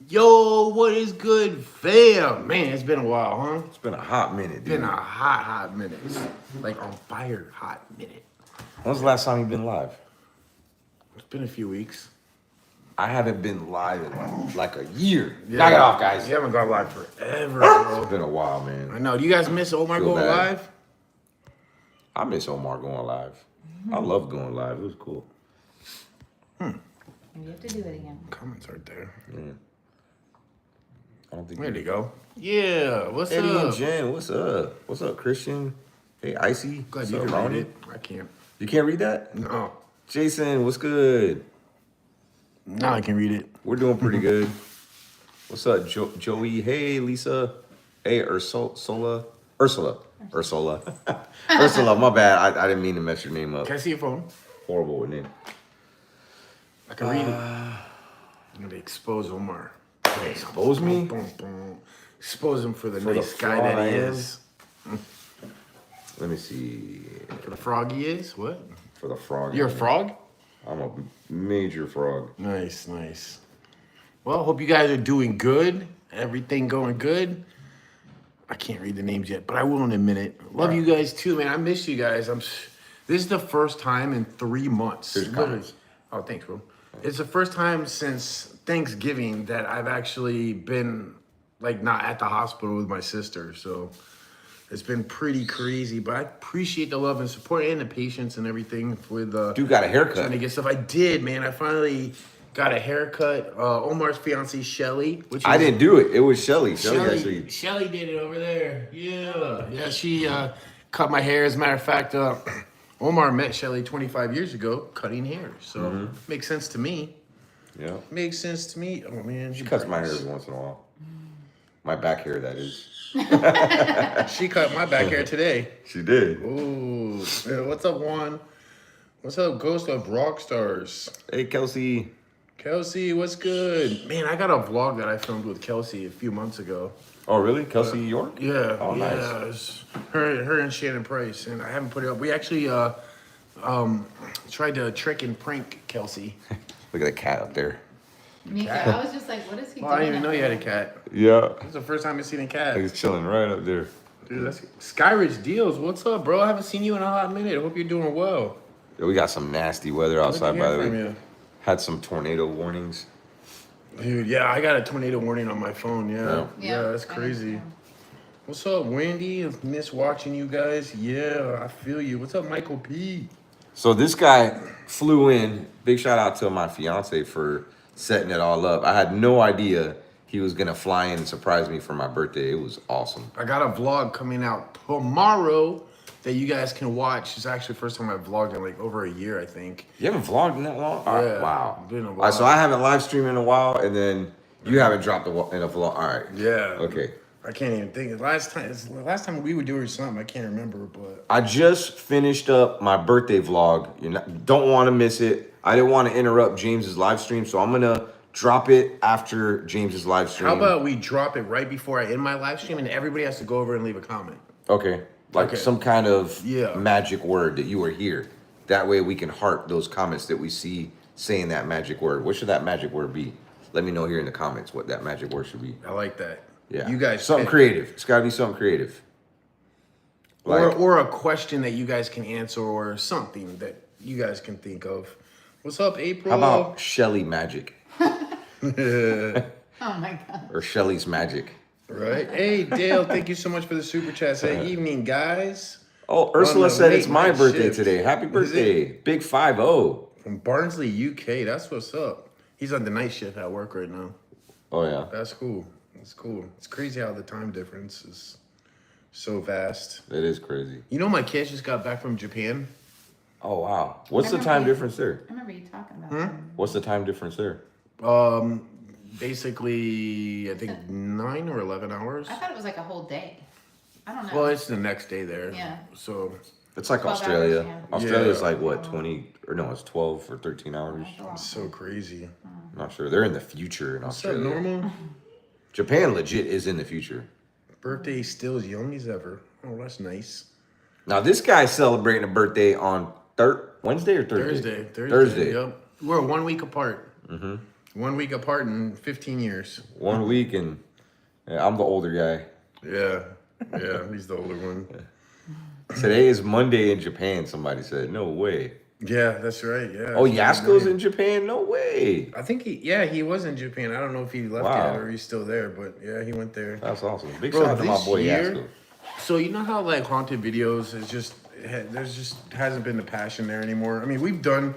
Yo, what is good, fam? Man, it's been a while, huh? It's been a hot minute, dude. Been a hot minute. It's like on fire hot minute. When's the last time you've been live? It's been a few weeks. I haven't been live in like a year. Yeah. Knock it off, guys. You haven't gone live forever, bro. It's been a while, I man. know. Do you guys miss Omar Feel going bad. live? I miss Omar going live. I love going live. It was cool. You have to do it again. Comments right there. Yeah. I don't think There you go. Yeah, what's Eddie and up? Jen, what's up? What's up, Christian? Hey, Icy. Glad What's you up, can Ronnie? read it. I can't. You can't read that? No. Jason, what's good? Now I can read it. We're doing pretty good. What's up, Joey? Hey, Lisa. Hey, Ursula. Ursula, my bad. I didn't mean to mess your name up. Can I see your phone? Horrible with name. I can read it. I'm gonna expose Omar. Expose me? Boom, boom. Expose him for the For the nice guy that he fraud. is. Let me see. For the frog he is? What? For the frog. You're a frog? I'm a major frog. Nice, nice. Well, hope you guys are doing good. Everything going good. I can't read the names yet, but I will in a minute. Love you guys too, man. I miss you guys. This is the first time in 3 months. Here's Literally. comments. Oh, thanks, bro. It's the first time since Thanksgiving that I've actually been like not at the hospital with my sister. So it's been pretty crazy, but I appreciate the love and support and the patience and everything with Dude got a trying haircut. to get stuff. I did, man. I finally got a haircut. Omar's fiance Shelly, which I is- didn't do it. It was Shelly. Shelly. Shelly did it over there. Yeah, she cut my hair. As a matter of fact, Omar met Shelly 25 years ago cutting hair. So makes sense to me. Yeah. Makes sense to me. Oh man, She cuts my hair every once in a while. My back hair, that is. She cut my back hair today. She did. Ooh, yeah, what's up, Juan? What's up, Ghost of Rockstars? Hey, Kelsey. Kelsey, what's good? Man, I got a vlog that I filmed with Kelsey a few months ago. Oh, really? Kelsey York? Yeah, Oh, nice. yeah, it's her and Shannon Price, and I haven't put it up. We actually tried to trick and prank Kelsey. Look at the cat up there. Me too. I was just like, what is he Oh, doing? I didn't even know up you had a there? cat. Yeah. This is the first time I've seen a cat. He's chilling right up there. Dude, that's Skyridge Deals. What's up, bro? I haven't seen you in a hot minute. I hope you're doing well. Yeah, we got some nasty weather outside, Good to by hear the from way. you. Had some tornado warnings. Dude, yeah, I got a tornado warning on my phone. Yeah, Yeah, that's I did crazy. too. What's up, Wendy? I've missed watching you guys. Yeah, I feel you. What's up, Michael P? So this guy flew in. Big shout out to my fiance for setting it all up. I had no idea he was gonna fly in and surprise me for my birthday. It was awesome. I got a vlog coming out tomorrow that you guys can watch. It's actually the first time I've vlogged in like over a year, I think. You haven't vlogged in that long? All right, Yeah, wow. been a All right, so while. I haven't live streamed in a while, and then you haven't dropped in a vlog. All right. Yeah. Okay. I can't even think. It's the last time we were doing something, I can't remember, but I just finished up my birthday vlog. You don't want to miss it. I didn't want to interrupt James's live stream, so I'm gonna drop it after James's live stream. how about we drop it right before I end my live stream and everybody has to go over and leave a comment? Okay. Like Okay. some kind of Yeah. magic word that you were here. That way we can heart those comments that we see saying that magic word. What should that magic word be? Let me know here in the comments what that magic word should be. I like that. Yeah. You guys something pick. creative. It's gotta be something creative. Like, or a question that you guys can answer or something that you guys can think of. What's up, April? how about Shelly Magic? Oh my god. Or Shelly's Magic. Right. Hey, Dale, thank you so much for the super chat. Say evening, guys. Oh, Ursula On the said it's late my night birthday shift. today. Happy Is birthday. it? Big 5-0. From Barnsley, UK. That's what's up. He's on the night shift at work right now. Oh yeah. That's cool. That's cool. It's crazy how the time difference is so vast. That is crazy. You know, my kids just got back from Japan. Oh wow. What's the I time remember- difference there? I remember you talking about that. What's the time difference there? Basically, I think 9 or 11 hours. I thought it was like a whole day. I don't know. Well, it's the next day there. Yeah. So, It's like 12 Australia. hours, yeah. Australia's Yeah. like what, 20 or no, it's 12 or 13 hours. it's so crazy. I'm not sure. They're in the future in What's up, Australia. normal? Japan legit is in the future. Birthday still as young as ever. Oh, that's nice. Now this guy's celebrating a birthday on Wednesday or Thursday? Thursday. Thursday. Yep. We're 1 week apart. 1 week apart in 15 years. 1 week, and I'm the older guy. Yeah. Yeah, he's the older one. Today is Monday in Japan, somebody said. No way. Yeah, that's right. Yeah. Oh, it's Yasuko's Monday. in Japan? No way. I think he was in Japan. I don't know if he left Wow. yet or he's still there, but yeah, he went there. That's awesome. Big Bro, shout out to my this boy year- Yasuko. So you know how like haunted videos is just there's just hasn't been the passion there anymore. I mean, we've done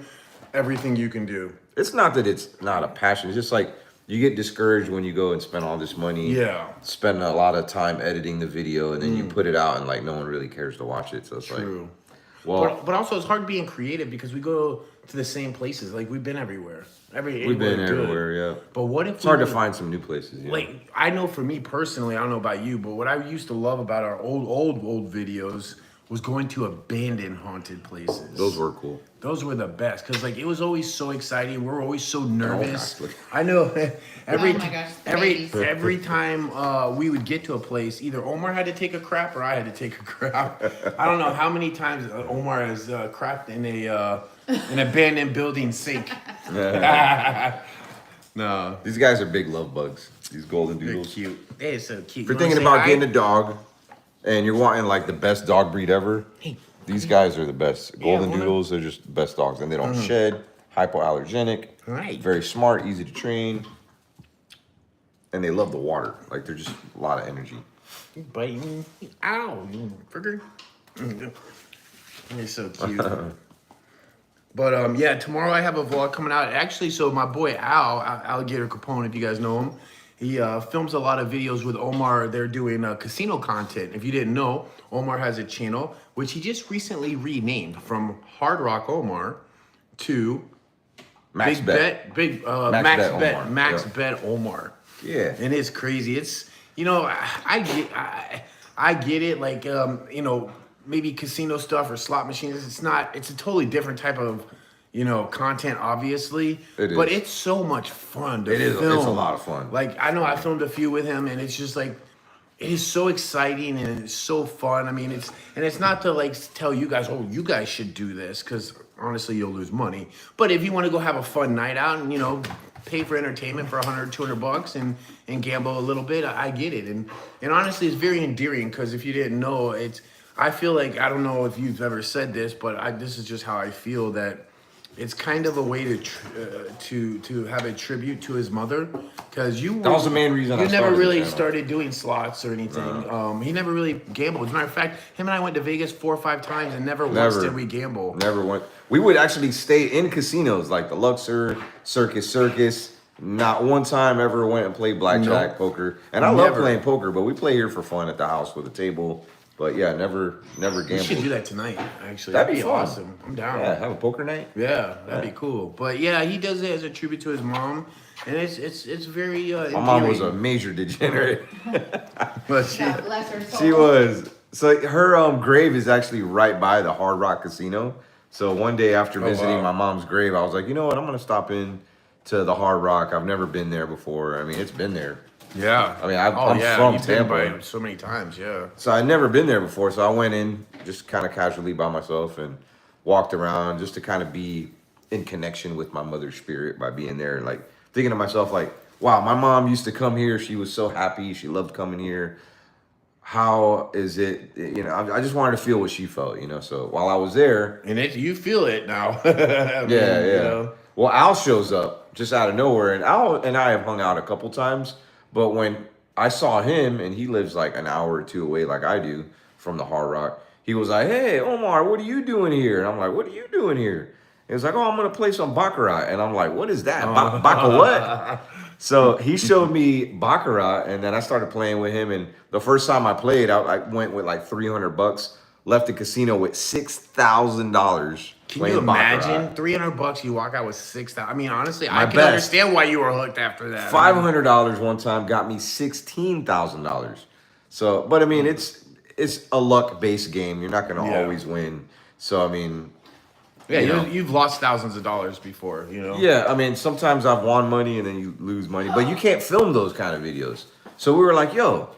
everything you can do. It's not that it's not a passion. It's just like you get discouraged when you go and spend all this money. Yeah. Spend a lot of time editing the video, and then you put it out, and like no one really cares to watch it. So it's True. like, well, But also it's hard being creative because we go to the same places. Like we've been everywhere. we've been everywhere. Yeah. But what if It's hard to find some new places. Yeah. Like I know for me personally, I don't know about you, but what I used to love about our old videos was going to abandoned haunted places. Those were cool. Those were the best because like it was always so exciting. We were always so nervous. gosh, look. I know every Oh my gosh, the babies. every time we would get to a place, either Omar had to take a crap or I had to take a crap. I don't know how many times Omar has crapped in an abandoned building sink. No, These guys are big love bugs. These golden they're doodles. cute. They're so cute. If you're You wanna thinking say about hi? getting a dog, and you're wanting like the best dog breed ever, Hey. these guys are the best. Golden wanna- doodles are just the best dogs, and they don't shed. Hypoallergenic. Right. Very smart, easy to train, and they love the water. Like they're just a lot of energy. You biting. Ow, you fricker. You're so cute. But yeah, tomorrow I have a vlog coming out. Actually, so my boy Alligator Capone, if you guys know him, he films a lot of videos with Omar. They're doing casino content. If you didn't know, Omar has a channel which he just recently renamed from Hard Rock Omar to Max Big Bet. Max Yeah. Bet Omar. Yeah. And it's crazy. It's I get it. Like maybe casino stuff or slot machines. It's a totally different type of content. Obviously, It is. but it's so much fun to It is. film. It's a lot of fun. Like I know I filmed a few with him, and it's just like. It is so exciting and it's so fun. I mean, it's not to like tell you guys, oh, you guys should do this, because honestly, you'll lose money. But if you want to go have a fun night out and pay for entertainment for $100, $200 and gamble a little bit, I get it. And honestly, it's very endearing because if you didn't know, I feel like I don't know if you've ever said this, but this is just how I feel that. It's kind of a way to have a tribute to his mother, because That was the main reason I you never started the really channel. started doing slots or anything. He never really gambled. As a matter of fact, him and I went to Vegas 4 or 5 times, and never once Never. did we gamble. Never went. We would actually stay in casinos like the Luxor, Circus. Not one time ever went and played blackjack, Nope. poker. And I love Never. playing poker, but we play here for fun at the house with a table. But yeah, never We should do gambled. that tonight. Actually, That'd be fun. awesome. I'm down. Yeah, have a poker night. Yeah, that'd be cool. But yeah, he does it as a tribute to his mom, and it's very. My mom was a endearing. major degenerate. But she, God bless her soul. She was. So her grave is actually right by the Hard Rock Casino. So one day after visiting wow. my mom's grave, I was like, you know what? I'm gonna stop in to the Hard Rock. I've never been there before. I mean, it's been there. yeah. I mean, I'm from you've been Tampa. by it so many times. Yeah. So I'd never been there before. So I went in just kind of casually by myself and walked around just to kind of be in connection with my mother's spirit by being there. Like thinking to myself, like, wow, my mom used to come here. She was so happy. She loved coming here. How is it? I just wanted to feel what she felt, So while I was there, And you feel it now. yeah. Well, Al shows up just out of nowhere, and Al and I have hung out a couple times. But when I saw him, and he lives like an hour or two away, like I do, from the Hard Rock, he was like, "Hey, Omar, what are you doing here?" And I'm like, "What are you doing here?" He was like, "Oh, I'm gonna play some baccarat," and I'm like, "What is that? Baccarat what?" So he showed me baccarat, and then I started playing with him. And the first time I played, I went with like $300. Left the casino with $6,000. Can you imagine $300? You walk out with 6,000. I mean, honestly, I can best. understand why you were hooked after that. $500 one time got me $16,000. So, but I mean, it's a luck-based game. You're not going to Yeah. always win. So, I mean, Yeah, you've lost thousands of dollars before. yeah, I mean, sometimes I've won money and then you lose money, but you can't film those kind of videos. So we were like, yo,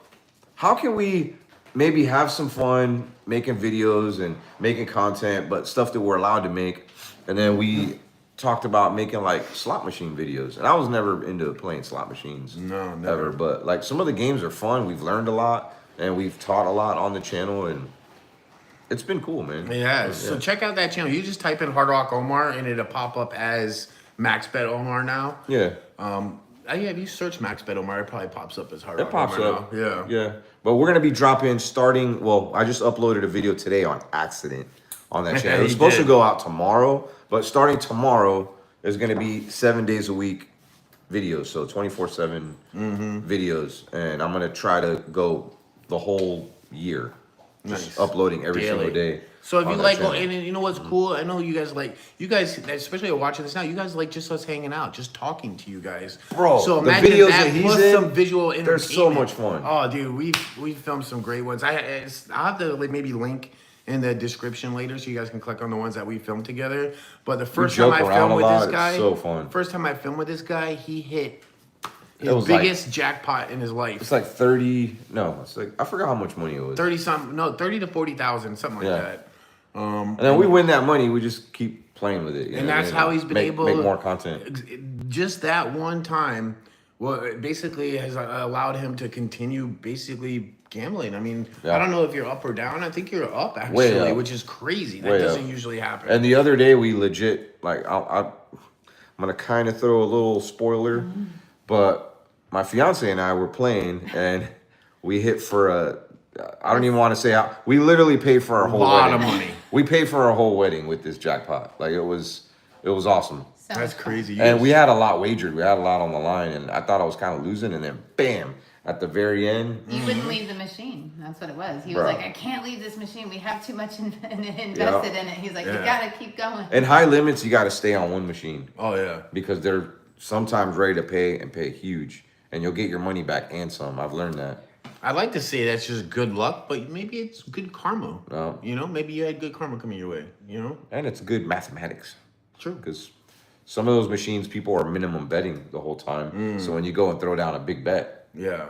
how can we maybe have some fun making videos and making content, but stuff that we're allowed to make, and then we talked about making like slot machine videos, and I was never into playing slot machines. No, never. Ever. But like some of the games are fun. We've learned a lot, and we've taught a lot on the channel, and it's been cool, man. Yeah. So check out that channel. You just type in Hard Rock Omar, and it'll pop up as MaxBet Omar now. Yeah. Yeah, if you search MaxBet Omar, it probably pops up as Hard It Rock pops Omar up. now. Yeah. Yeah. But we're gonna be dropping starting. Well, I just uploaded a video today on accident on that channel. It was You supposed to did. go out tomorrow, but starting tomorrow, there's gonna be 7 days a week videos, so 24/7 videos, and I'm gonna try to go the whole year, just Nice. uploading every Daily. single day. So if on you that like, channel. and you know what's cool? I know you guys, especially watching this now, you guys like just us hanging out, just talking to you guys. Bro, so the imagine videos that that he's plus in, some visual entertainment. they're so much fun. Oh, dude, we filmed some great ones. I'll have to like maybe link in the description later so you guys can click on the ones that we filmed together. But the first time joke I around filmed a with lot, this it's guy, so fun. First time I filmed with this guy, he hit It his was like- biggest jackpot in his life. It's like 30. No, it's like I forgot how much money it was. 30 to 40,000, something like Yeah. that. And then we win that money, we just keep playing with it. you And know, that's how he's been able make more content. Just that one time, well, it basically has allowed him to continue basically gambling. I mean, Yeah. I don't know if you're up or down. I think you're up Way actually, up. which is crazy. That Way doesn't up. usually happen. And the other day we legit I'm gonna kind of throw a little spoiler, but my fiance and I were playing and we hit for I don't even want to say how we literally paid for our whole Lot wedding. of money. We paid for our whole wedding with this jackpot. Like it was awesome. So That's much fun. crazy. And we had a lot wagered. We had a lot on the line, and I thought I was kind of losing, and then bam, at the very end, He wouldn't leave the machine. That's what it was. He was Bruh. like, I can't leave this machine. We have too much invested in it. He's like, you Yeah. gotta keep going. in high limits, you got to stay on one machine Oh yeah. because they're sometimes ready to pay and pay huge, and you'll get your money back and some. I've learned that. I'd like to say that's just good luck, but maybe it's good karma. No. You know, maybe you had good karma coming your way. You know, And it's good mathematics true. because some of those machines, people are minimum betting the whole time. So when you go and throw down a big bet, Yeah.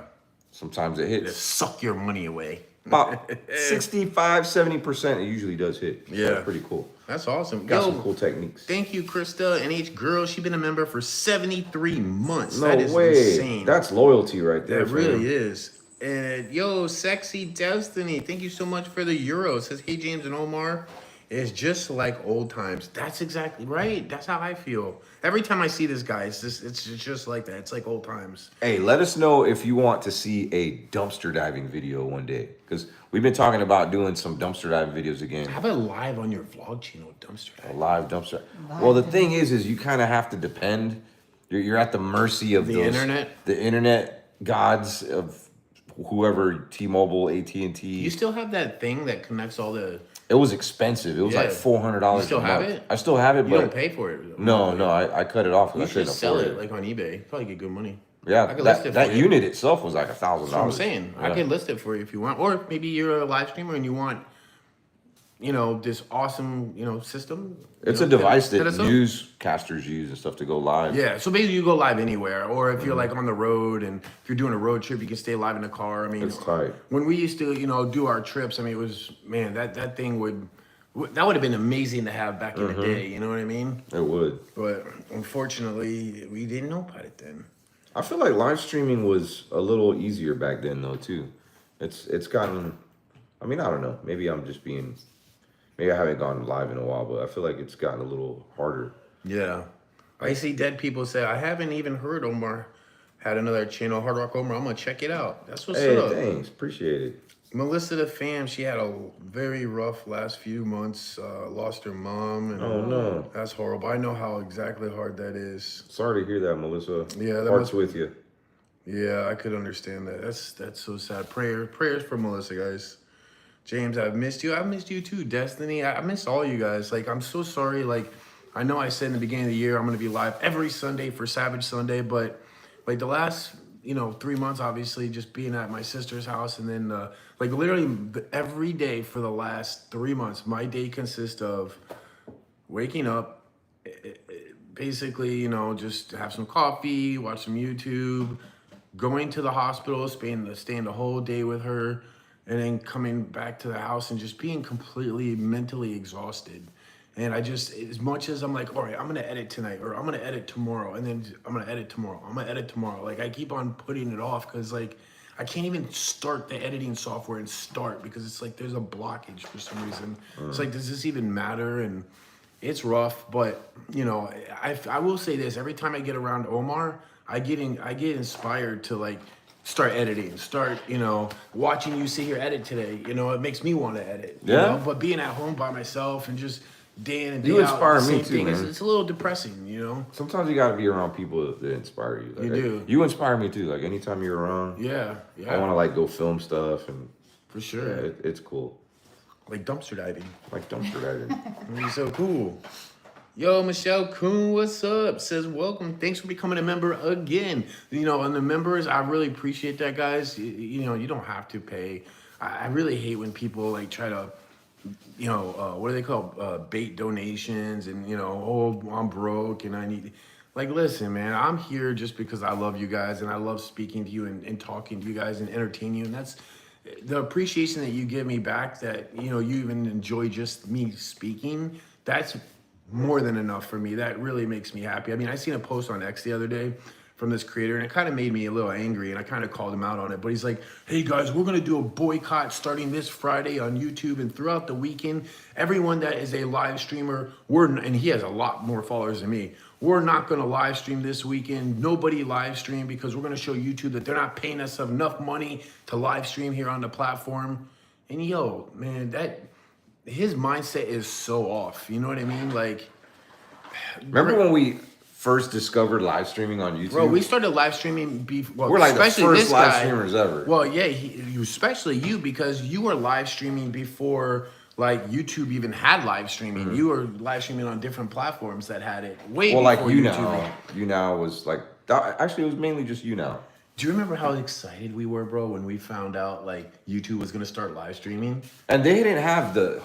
sometimes it They hits. suck your money away. About 65, 70%, it usually does hit. So Yeah. That's pretty cool. That's awesome. Got Yo, some cool techniques. thank you, Krista, NH Girl. She's been a member for 73 months. No that is way. insane. That's loyalty right there. That really is. And yo, Sexy Destiny, thank you so much for the euro. It says, hey, James and Omar, it's just like old times. That's exactly right. That's how I feel. Every time I see this guy, it's just like that. It's like old times. Hey, let us know if you want to see a dumpster diving video one day. Because we've been talking about doing some dumpster diving videos again. Have it live on your vlog channel, Dumpster A Dive. live dumpster. Well, the thing is you kind of have to depend. You're at the mercy of The those, internet? the internet gods of whoever, T-Mobile, AT&T. You still have that thing that connects all the... It was expensive. It was like Yeah. $400 You still a have month. it? I still have it, You but don't pay for it. no, I cut it off You because I should couldn't sell afford it like on eBay. Probably get good money. Yeah, I could list it that for you. unit itself was like $1,000. That's what I'm saying. I Yeah. could list it for you if you want. Or maybe you're a live streamer and you want, this awesome, system. It's a device that set us up. newscasters use and stuff to go live. Yeah, so basically you go live anywhere. Or if you're like on the road and if you're doing a road trip, you can stay live in the car. I mean, It's tight. when we used to, do our trips, it was, man, that thing that would have been amazing to have back in the day. You know what I mean? It would. But unfortunately, we didn't know about it then. I feel like live streaming was a little easier back then though too. It's gotten, I don't know. Maybe I haven't gone live in a while, but I feel like it's gotten a little harder. Yeah. I see dead people say, I haven't even heard Omar had another channel, Hard Rock Omar. I'm going to check it out. That's what's Hey, up. thanks. Appreciate it. Melissa the fam, she had a very rough last few months, lost her mom. And Oh, no. That's horrible. I know how exactly hard that is. Sorry to hear that, Melissa. Yeah, that Heart's must- with you. Yeah, I could understand that. That's so sad. Prayers for Melissa, guys. James, I've missed you. I've missed you too, Destiny. I missed all you guys. Like, I'm so sorry. Like, I know I said in the beginning of the year I'm gonna be live every Sunday for Savage Sunday, but like the last 3 months, obviously, just being at my sister's house, and then literally every day for the last 3 months, my day consists of waking up, basically, just have some coffee, watch some YouTube, going to the hospital, staying the whole day with her, and then coming back to the house and just being completely mentally exhausted. And I just, as much as I'm like, all right, I'm gonna edit tonight, or I'm gonna edit tomorrow, and then I'm gonna edit tomorrow, I'm gonna edit tomorrow. Like I keep on putting it off because like I can't even start the editing software and start because it's like there's a blockage for some reason. It's like, does this even matter? And it's rough, but you know, I will say this: every time I get around Omar, I get inspired to like start editing, start, you know, watching you sit here edit today. You know, it makes me want to edit. You know? But being at home by myself and just day in and day out, inspire the me same too, thing, man. it's a little depressing, you know. Sometimes you gotta be around people that inspire you. Like, You do. You inspire me too. Like anytime you're around, Yeah, I want to like go film stuff, and for sure. yeah, it's cool. Like dumpster diving. Like dumpster diving. It'd be so cool. Yo, Michelle Kuhn, what's up? Says welcome. Thanks for becoming a member again. You know, and the members, I really appreciate that, guys. You know, you don't have to pay. I really hate when people like try to, you know, what do they call bait donations and, you know, oh, I'm broke and I need. Like, listen, man, I'm here just because I love you guys and I love speaking to you and talking to you guys and entertaining you. And that's the appreciation that you give me back, that, you know, you even enjoy just me speaking. That's more than enough for me. That really makes me happy. I mean, I seen a post on X the other day from this creator and it kind of made me a little angry and I kind of called him out on it. But he's like, hey guys, we're going to do a boycott starting this Friday on YouTube and throughout the weekend. Everyone that is a live streamer, and he has a lot more followers than me. We're not going to live stream this weekend. Nobody live stream because we're going to show YouTube that they're not paying us enough money to live stream here on the platform. And yo, man, his mindset is so off. You know what I mean? Like, Remember when we first discovered live streaming on YouTube? bro, we started live streaming before. We're like the especially first this live guy. streamers ever. Well, yeah, especially you, because you were live streaming before like YouTube even had live streaming. You were live streaming on different platforms that had it way Well, before like you YouTube. now. You now was like, actually, it was mainly just you now. Do you remember how excited we were, bro, when we found out like YouTube was gonna start live streaming? And they didn't have the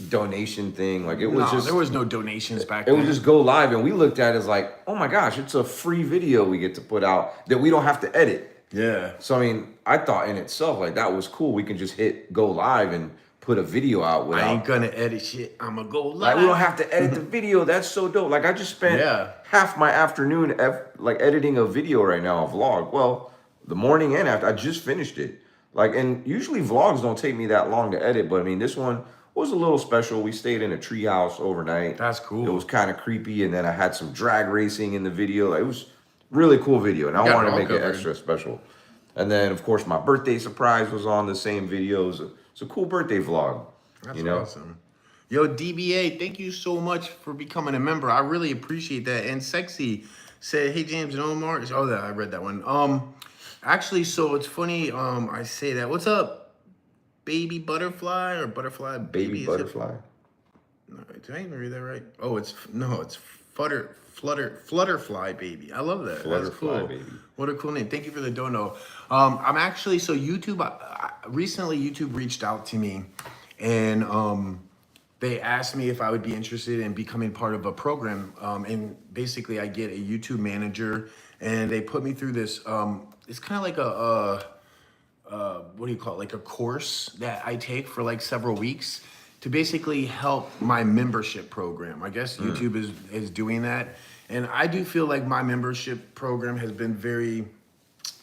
donation thing. Like it was just there was no donations back it then. would just go live, and we looked at it as like, oh my gosh, it's a free video we get to put out that we don't have to edit. Yeah. So I mean, I thought in itself like that was cool. We can just hit go live and put a video out without. I ain't gonna edit shit. I'ma go live. Like we don't have to edit the video. That's so dope. Like I just spent half my afternoon like editing a video right now, a vlog. Well, the morning and after, I just finished it. Like, and usually vlogs don't take me that long to edit, but I mean, this one was a little special. We stayed in a treehouse overnight. That's cool. It was kind of creepy, and then I had some drag racing in the video. Like, it was really cool video, and I wanted to make it extra special. And then, of course, my birthday surprise was on the same video. It's a cool birthday vlog. That's awesome. Yo, DBA, thank you so much for becoming a member. I really appreciate that. And Sexy said, hey, James and Omar. Oh, I read that one. Actually, so it's funny, I say that. What's up, baby butterfly or butterfly? Baby butterfly. No, did I even read that right? Oh, it's Flutterfly baby. I love that. That's cool. Baby. What a cool name. Thank you for the dono. I'm actually, so YouTube, recently YouTube reached out to me and they asked me if I would be interested in becoming part of a program. And basically I get a YouTube manager and they put me through this, it's kind of like what do you call it? Like a course that I take for like several weeks to basically help my membership program. I guess YouTube is doing that. And I do feel like my membership program has been very,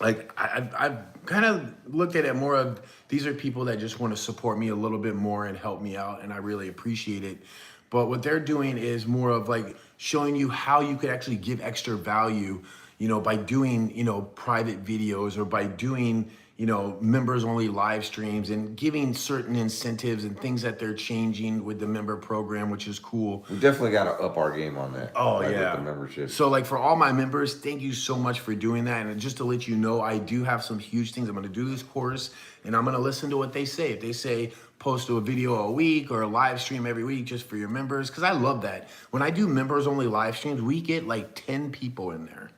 like, I've kind of looked at it more of, these are people that just want to support me a little bit more and help me out, and I really appreciate it. But what they're doing is more of like showing you how you could actually give extra value, you know, by doing, you know, private videos or by doing, you know, members only live streams and giving certain incentives and things that they're changing with the member program, which is cool. We definitely got to up our game on that. Oh, like, yeah. With the membership. So like for all my members, thank you so much for doing that. And just to let you know, I do have some huge things. I'm going to do this course and I'm going to listen to what they say. If they say post a video a week or a live stream every week just for your members, because I love that. When I do members only live streams, we get like 10 people in there.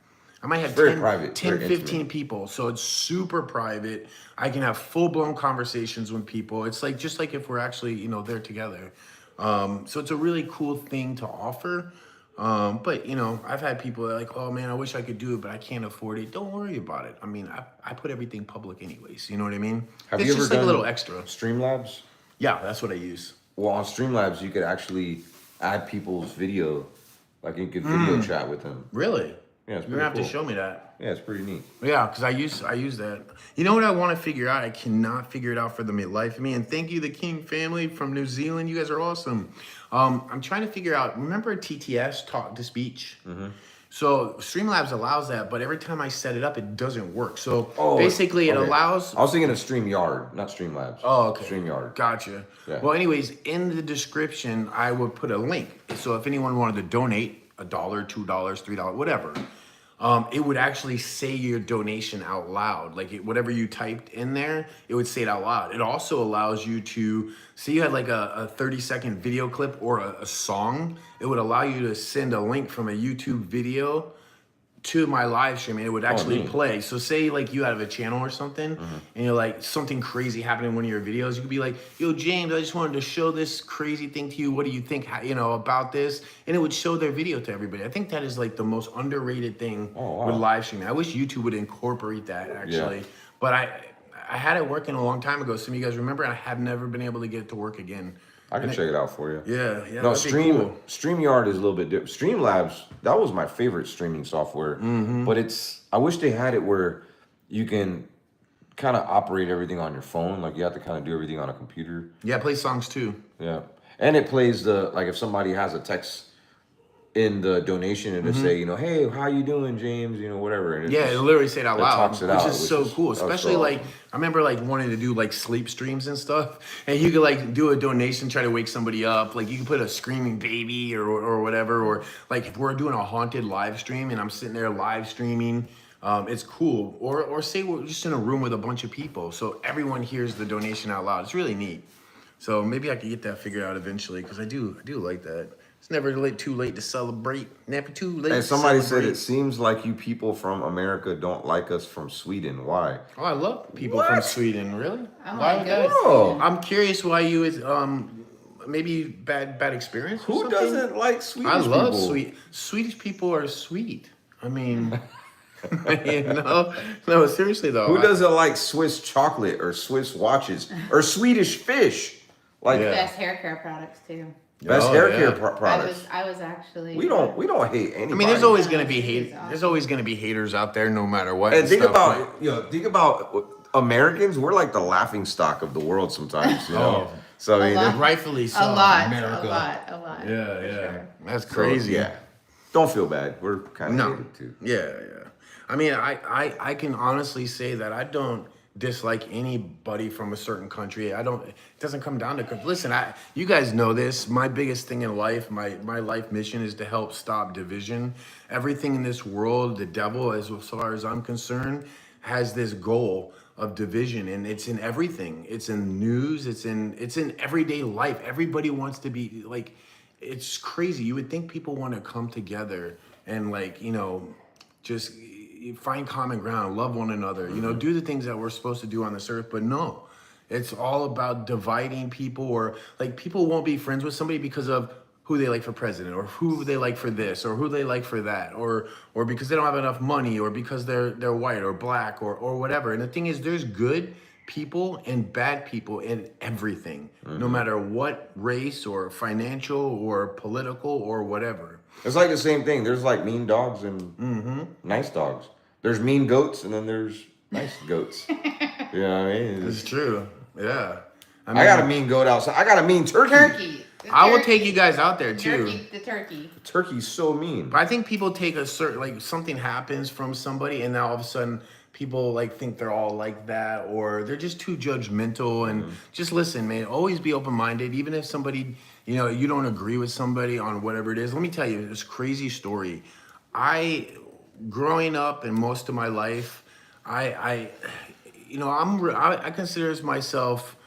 I might have 10, 15 people. So it's super private. I can have full-blown conversations with people. It's like just like if we're actually, you know, there together. So it's a really cool thing to offer. But, you know, I've had people that are like, oh, man, I wish I could do it, but I can't afford it. Don't worry about it. I mean, I put everything public anyways. You know what I mean? Have it's you ever just done like a little extra. Streamlabs? Yeah, that's what I use. Well, on Streamlabs, you could actually add people's video, like you could video chat with them. Really? Yeah, it's You're gonna have cool. to show me that. Yeah, it's pretty neat. Yeah, because I use that. You know what I want to figure out? I cannot figure it out for the life of me. And thank you, the King family from New Zealand. You guys are awesome. I'm trying to figure out. Remember TTS, talk to speech? So Streamlabs allows that, but every time I set it up, it doesn't work. So basically, it allows. I was thinking of StreamYard, not Streamlabs. Oh, okay. StreamYard. Gotcha. Yeah. Well, anyways, in the description, I would put a link. So if anyone wanted to donate $1, $2, $3, whatever, it would actually say your donation out loud. Like whatever you typed in there, it would say it out loud. It also allows you to, say you had like a 30-second video clip or a song, it would allow you to send a link from a YouTube video to my live stream and it would actually play. So say like you have a channel or something and you're like something crazy happened in one of your videos, you could be like, yo James, I just wanted to show this crazy thing to you. What do you think, about this? And it would show their video to everybody. I think that is like the most underrated thing with live streaming. I wish YouTube would incorporate that actually. Yeah. But I had it working a long time ago. Some of you guys remember, and I have never been able to get it to work again. I can check it out for you. Yeah. No, StreamYard is a little bit different. Streamlabs, that was my favorite streaming software. But I wish they had it where you can kind of operate everything on your phone. Like you have to kind of do everything on a computer. Yeah, play songs too. Yeah. And it plays like if somebody has a text in the donation, it'll say, hey, how you doing, James? Whatever. And it literally say it out loud, talks it which out, is so cool. Especially like, I remember like wanting to do like sleep streams and stuff, and you could like do a donation, try to wake somebody up. Like you could put a screaming baby or whatever, or like if we're doing a haunted live stream and I'm sitting there live streaming, it's cool. Or say we're just in a room with a bunch of people, so everyone hears the donation out loud. It's really neat. So maybe I could get that figured out eventually, because I do like that. It's never too late to celebrate. Never too late. And somebody said it seems like you people from America don't like us from Sweden. Why? Oh, I love people from Sweden. Really? Oh my God. Oh. I'm curious why you is maybe bad experience. Or Who something? doesn't like Swedish I love people? Swedish people are sweet. I mean, no, seriously though. Who doesn't like Swiss chocolate or Swiss watches or Swedish fish? Like best hair care products too. Best hair care products. I was actually. We don't hate anybody. I mean, there's always gonna be hate. There's always gonna be haters out there, no matter what. And think about Americans. We're like the laughing stock of the world sometimes. So I mean, rightfully so. A lot. Yeah. Sure. That's crazy. So, don't feel bad. We're kind of hated too. Yeah. I mean, I can honestly say that I don't dislike anybody from a certain country. It doesn't come down to, listen, you guys know this. My biggest thing in life, my life mission is to help stop division. Everything in this world, the devil, as far as I'm concerned, has this goal of division, and it's in everything. It's in news, it's in everyday life. Everybody wants to be like, it's crazy. You would think people want to come together and just find common ground, love one another, do the things that we're supposed to do on this earth. But no, it's all about dividing people, or like people won't be friends with somebody because of who they like for president, or who they like for this, or who they like for that, or because they don't have enough money, or because they're white or black or whatever. And the thing is, there's good people and bad people in everything, no matter what race or financial or political or whatever. It's like the same thing. There's like mean dogs and nice dogs. There's mean goats and then there's nice goats. You know what I mean? It's true. Yeah. I got a mean goat outside. I got a mean turkey. I will take you guys out there too. The turkey. The turkey's so mean. But I think people take a certain, something happens from somebody and now all of a sudden people think they're all like that, or they're just too judgmental. And just listen, man, always be open-minded. Even if somebody, you don't agree with somebody on whatever it is. Let me tell you this crazy story. Growing up and most of my life, I consider myself,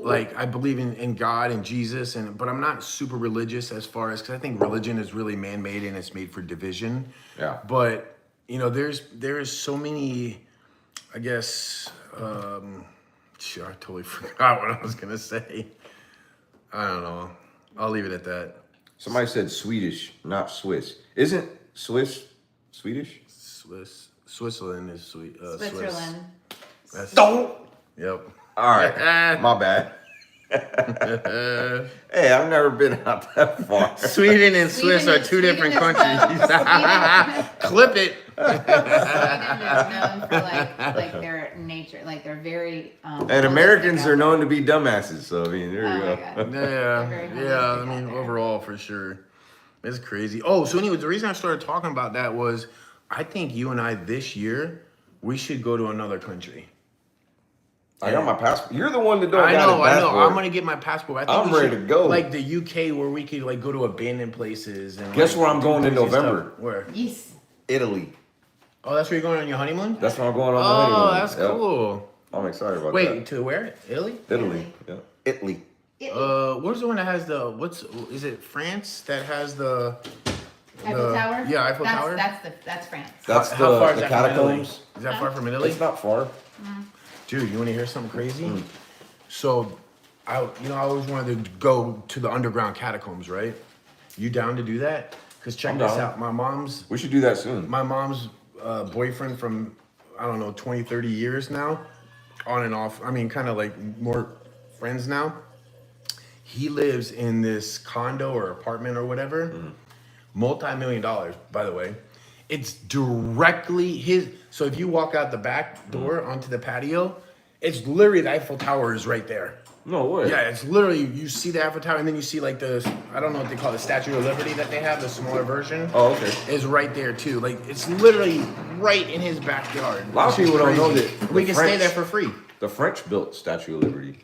I believe in God and Jesus, but I'm not super religious because I think religion is really man-made and it's made for division. Yeah. But there is so many, I guess. I totally forgot what I was gonna say. I don't know. I'll leave it at that. Somebody said Swedish, not Swiss. Isn't Swiss Swedish? Switzerland is sweet. Switzerland. Swiss. Don't. Yep. All right. My bad. Hey, I've never been out that far. Sweden and Swiss Sweden are is- two different Sweden is countries. known- Clip it. Sweden is known for like their nature, like they're very. And Americans are known to be dumbasses, so I mean, there you go. God. Yeah, very yeah. I holistic mean, out there. overall, for sure, it's crazy. Oh, so anyway, the reason I started talking about that was, I think you and I this year we should go to another country. I got my passport. You're the one that don't I got know, a I passport. know. I'm gonna get my passport. I think I'm we ready should- to go. Like the UK, where we could like go to abandoned places and. Guess like, where I'm do going in crazy November? stuff. Where? Yes. Italy. Oh, that's where you're going on your honeymoon. That's where I'm going on my Oh, honeymoon. that's Yep. cool. I'm excited about Wait, that. to where? Italy? Italy. Yeah. Italy. Where's the one that has the is it France that has the Eiffel Tower. Yeah, Eiffel Tower. That's France. That's How far the is that from Italy? catacombs. Is that far from Italy? It's not far. Dude, you want to hear something crazy? So, I always wanted to go to the underground catacombs, right? You down to do that? Because check I'm this down. out. My mom's We should do that soon. boyfriend from, I don't know, 20, 30 years now, on and off. I mean, kind of like more friends now. He lives in this condo or apartment or whatever, multi-million dollars, by the way. It's directly his. So if you walk out the back door onto the patio, it's literally the Eiffel Tower is right there. No way. Yeah, it's literally, you see the Eiffel Tower and then you see like I don't know what they call it, the Statue of Liberty that they have, the smaller version. Oh, okay. Is right there too. Like it's literally right in his backyard. A lot of people don't know that We the can stay French- there for free. The French built Statue of Liberty.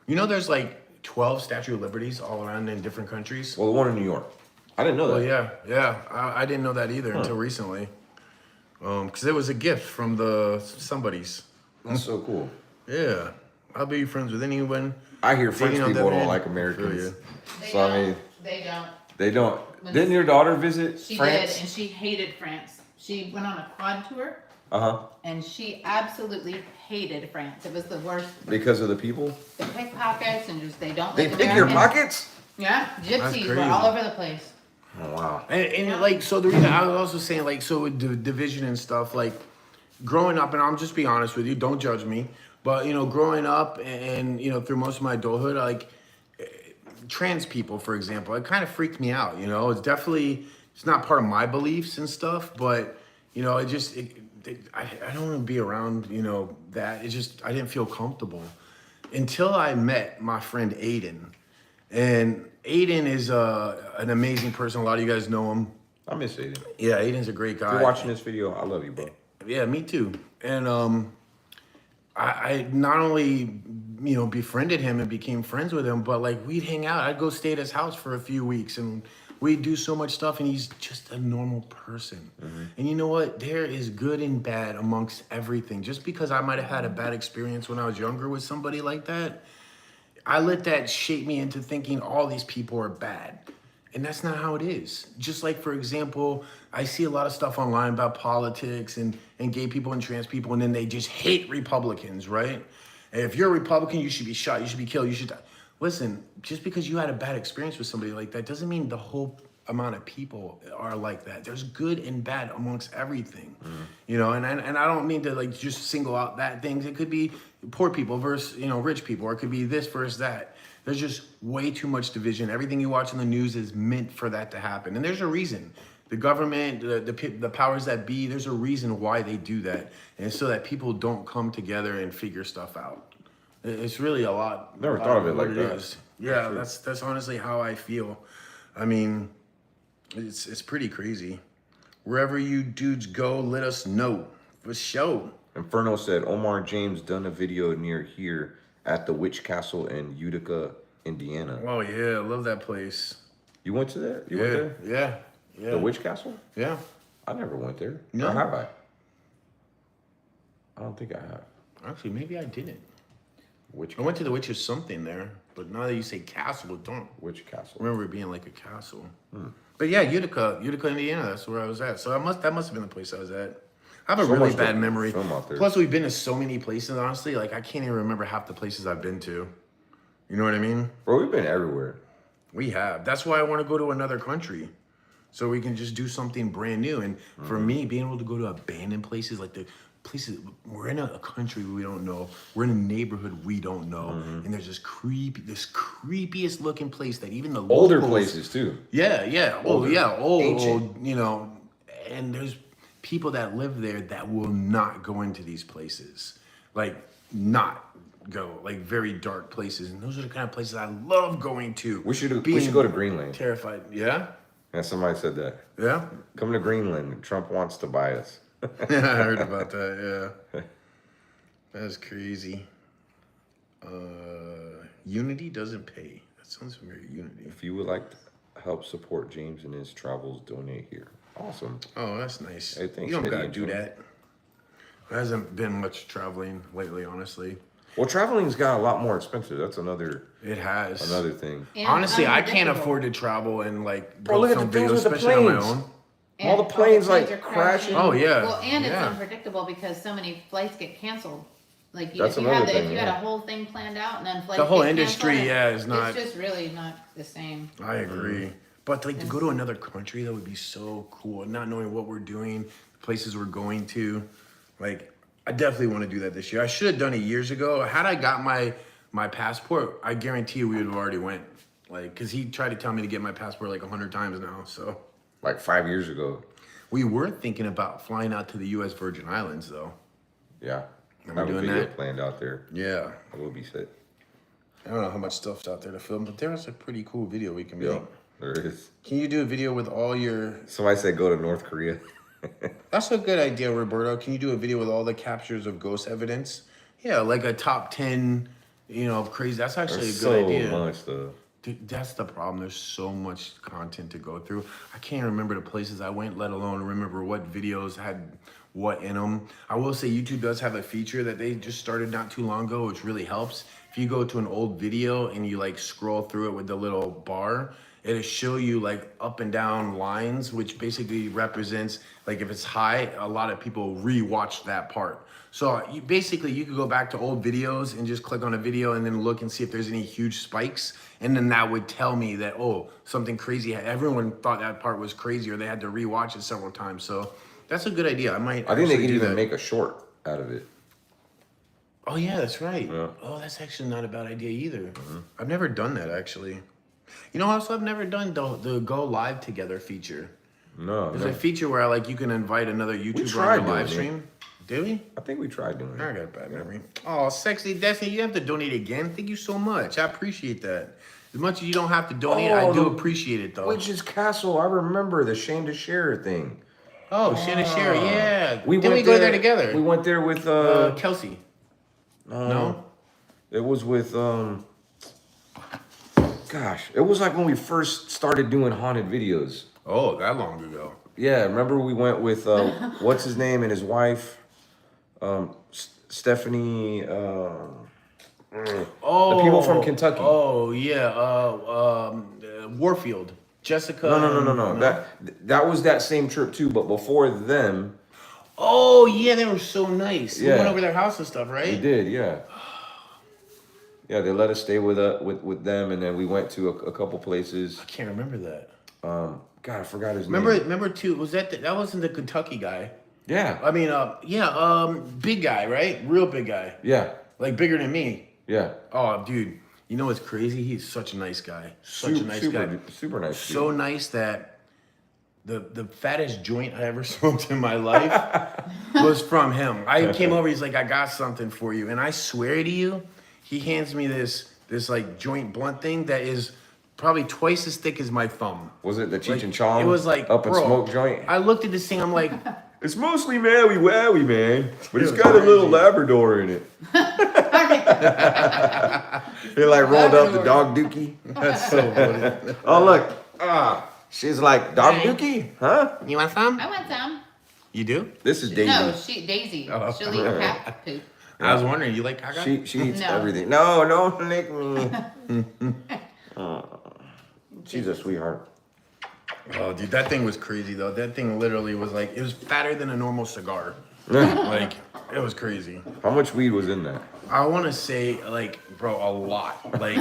You know, there's like 12 Statue of Liberties all around in different countries. Well, the one in New York. I didn't know that. Well, yeah. I didn't know that either until recently. Because it was a gift from somebody's. That's so cool. Yeah. I'll be friends with anyone. I hear French Dating on people that don't man. like Americans. Feel They So, I don't. mean- They don't. They don't. When Didn't your daughter visit She France? did, and she hated France. She went on a quad tour, Uh-huh. and she absolutely hated France. It was the worst. Because of the people? The pickpockets and just they don't. They like pick your Americans. pockets? Yeah, gypsies were crazy. all over the place. Oh, wow. And like, so the reason I was also saying, like, so with the division and stuff, like, growing up, and I'm just be honest with you, don't judge me, but, growing up and, through most of my adulthood, like, trans people, for example, it kind of freaked me out, It's definitely, it's not part of my beliefs and stuff, but, I don't want to be around, that. It just, I didn't feel comfortable until I met my friend Aiden. And Aiden is an amazing person. A lot of you guys know him. I miss Aiden. Yeah, Aiden's a great guy. If you're watching this video, I love you, bro. Yeah, me too. And I not only befriended him and became friends with him, but like we'd hang out. I'd go stay at his house for a few weeks, and we'd do so much stuff. And he's just a normal person. And you know what? There is good and bad amongst everything. Just because I might have had a bad experience when I was younger with somebody like that, I let that shape me into thinking all these people are bad. And that's not how it is. Just like, for example, I see a lot of stuff online about politics and gay people and trans people, and then they just hate Republicans, right? And if you're a Republican, you should be shot, you should be killed, you should die. Listen, just because you had a bad experience with somebody like that doesn't mean the whole amount of people are like that. There's good and bad amongst everything, and I don't mean to like just single out that things. It could be poor people versus rich people, or it could be this versus that. There's just way too much division. Everything you watch in the news is meant for that to happen, and there's a reason. The government, the powers that be, there's a reason why they do that, and it's so that people don't come together and figure stuff out. It's really a lot. Never thought of it what like that. is. Yeah, that's honestly how I feel. I mean, it's pretty crazy. Wherever you dudes go, let us know for sure. Inferno said Omar James done a video near here at the Witch Castle in Utica, Indiana. Oh yeah, I love that place. You went to there? You went there? Yeah. The Witch Castle? Yeah. I never went there. No? Or have I? I don't think I have. Actually, maybe I didn't. Witch I went to the Witch's something there, but now that you say castle, don't Witch Castle. remember it being like a castle. But yeah, Utica, Indiana. That's where I was at. So that must have been the place I was at. I have a So really much bad to memory. film out there. Plus, we've been to so many places. Honestly, like I can't even remember half the places I've been to. You know what I mean? Bro, we've been everywhere. We have. That's why I want to go to another country, so we can just do something brand new. And for me, being able to go to abandoned places like places. We're in a country we don't know. We're in a neighborhood we don't know, and there's this creepiest looking place that even the Older locals, places too. Yeah. Older. Old. You know, and there's people that live there that will not go into these places, like not go, like very dark places, and those are the kind of places I love going to. We should go to Greenland. Terrified. Yeah. Yeah, somebody said that. Yeah. Come to Greenland. Trump wants to buy us. Yeah, I heard about that. Yeah. That's crazy. Unity doesn't pay. That sounds very Unity. If you would like to help support James in his travels, donate here. Awesome. Oh, that's nice. Hey, thanks, You don't Eddie gotta and do Tony. that. There hasn't been much traveling lately, honestly. Well, traveling's got a lot more expensive. That's another It has. thing. And Honestly, I can't unpredictable. afford to travel and like Bro, go look at film the things videos, with the especially on my planes. own. And All the planes, like, are crashing. Oh, yeah. Well, and Yeah. it's unpredictable because so many flights get canceled. Like That's if you another had thing, if you had a yeah. whole thing planned out and then flights The whole get industry, canceled, yeah, is not. It's just really not the same. I agree. But like to go to another country, that would be so cool. Not knowing what we're doing, the places we're going to. Like, I definitely want to do that this year. I should have done it years ago. Had I got my passport, I guarantee you we would have already went. Like, cause he tried to tell me to get my passport like 100 times now. So Like 5 years ago. we were thinking about flying out to the U.S. Virgin Islands, though. Yeah. Am I I have a doing video that? planned out there. Yeah. That would be sick. I don't know how much stuff's out there to film, but there's a pretty cool video we can make. Yeah, there is. Can you do a video with all your... Somebody said go to North Korea. That's a good idea, Roberto. Can you do a video with all the captures of ghost evidence? Yeah, like a top 10, crazy. That's actually There's a good so idea. much stuff. Dude, that's the problem. There's so much content to go through. I can't remember the places I went, let alone remember what videos had what in them. I will say YouTube does have a feature that they just started not too long ago, which really helps. If you go to an old video and you like scroll through it with the little bar, it'll show you like up and down lines, which basically represents, like if it's high, a lot of people rewatch that part. So you could go back to old videos and just click on a video and then look and see if there's any huge spikes. And then that would tell me that, oh, something crazy. Everyone thought that part was crazy or they had to rewatch it several times. So that's a good idea. I think they actually could do even that. make a short out of it. Oh yeah, that's right. Yeah. Oh, that's actually not a bad idea either. I've never done that actually. You know, also I've never done the go live together feature. No, There's no. a feature where you can invite another YouTuber tried on the live doing it. stream. Did we? I think we tried doing I it. got a bad memory. Oh, Sexy Destiny, you have to donate again. Thank you so much. I appreciate that. As much as you don't have to donate, I do appreciate it though. Witch's Castle. I remember the Shane to Share thing. Oh, Shanna Share, yeah. We Didn't we went go there together? We went there with Kelsey. No? It was with gosh, it was like when we first started doing haunted videos. Oh, that long ago. Yeah, remember we went with what's his name and his wife, Stephanie. Oh, the people from Kentucky. Oh yeah, Warfield, Jessica. No. That was that same trip too, but before them. Oh yeah, they were so nice. We Yeah. went over their house and stuff, right? We did, yeah. Yeah, they let us stay with them, and then we went to a couple places. I can't remember that. God, I forgot his name. Remember too? Was that wasn't the Kentucky guy? Yeah, I mean, big guy, right? Real big guy, yeah, like bigger than me. yeah. Oh, dude, you know what's crazy? He's such a nice guy. Such a nice guy. Super nice. So nice that the fattest joint I ever smoked in my life was from him. I came over, he's like, I got something for you. And I swear to you, he hands me this like joint blunt thing that is probably twice as thick as my thumb. Was it the Cheech Like, and Chong? it was like, up and bro, smoke joint. I looked at this thing, I'm like, It's mostly Maui Wowie, man, but it's was got a little crazy. Labrador in it. He like rolled up the dog dookie. that's so funny. Oh look, she's like dog dookie, huh? You want some? I want some. You do? This is Daisy. No, Daisy. Oh. She'll eat cat poop. I was wondering, you like caca? She eats No. everything. No, don't lick me. She's a sweetheart. Oh, dude, that thing was crazy though. That thing literally was like, it was fatter than a normal cigar. Like, it was crazy. How much weed was in that? I want to say, like, bro, a lot. Like,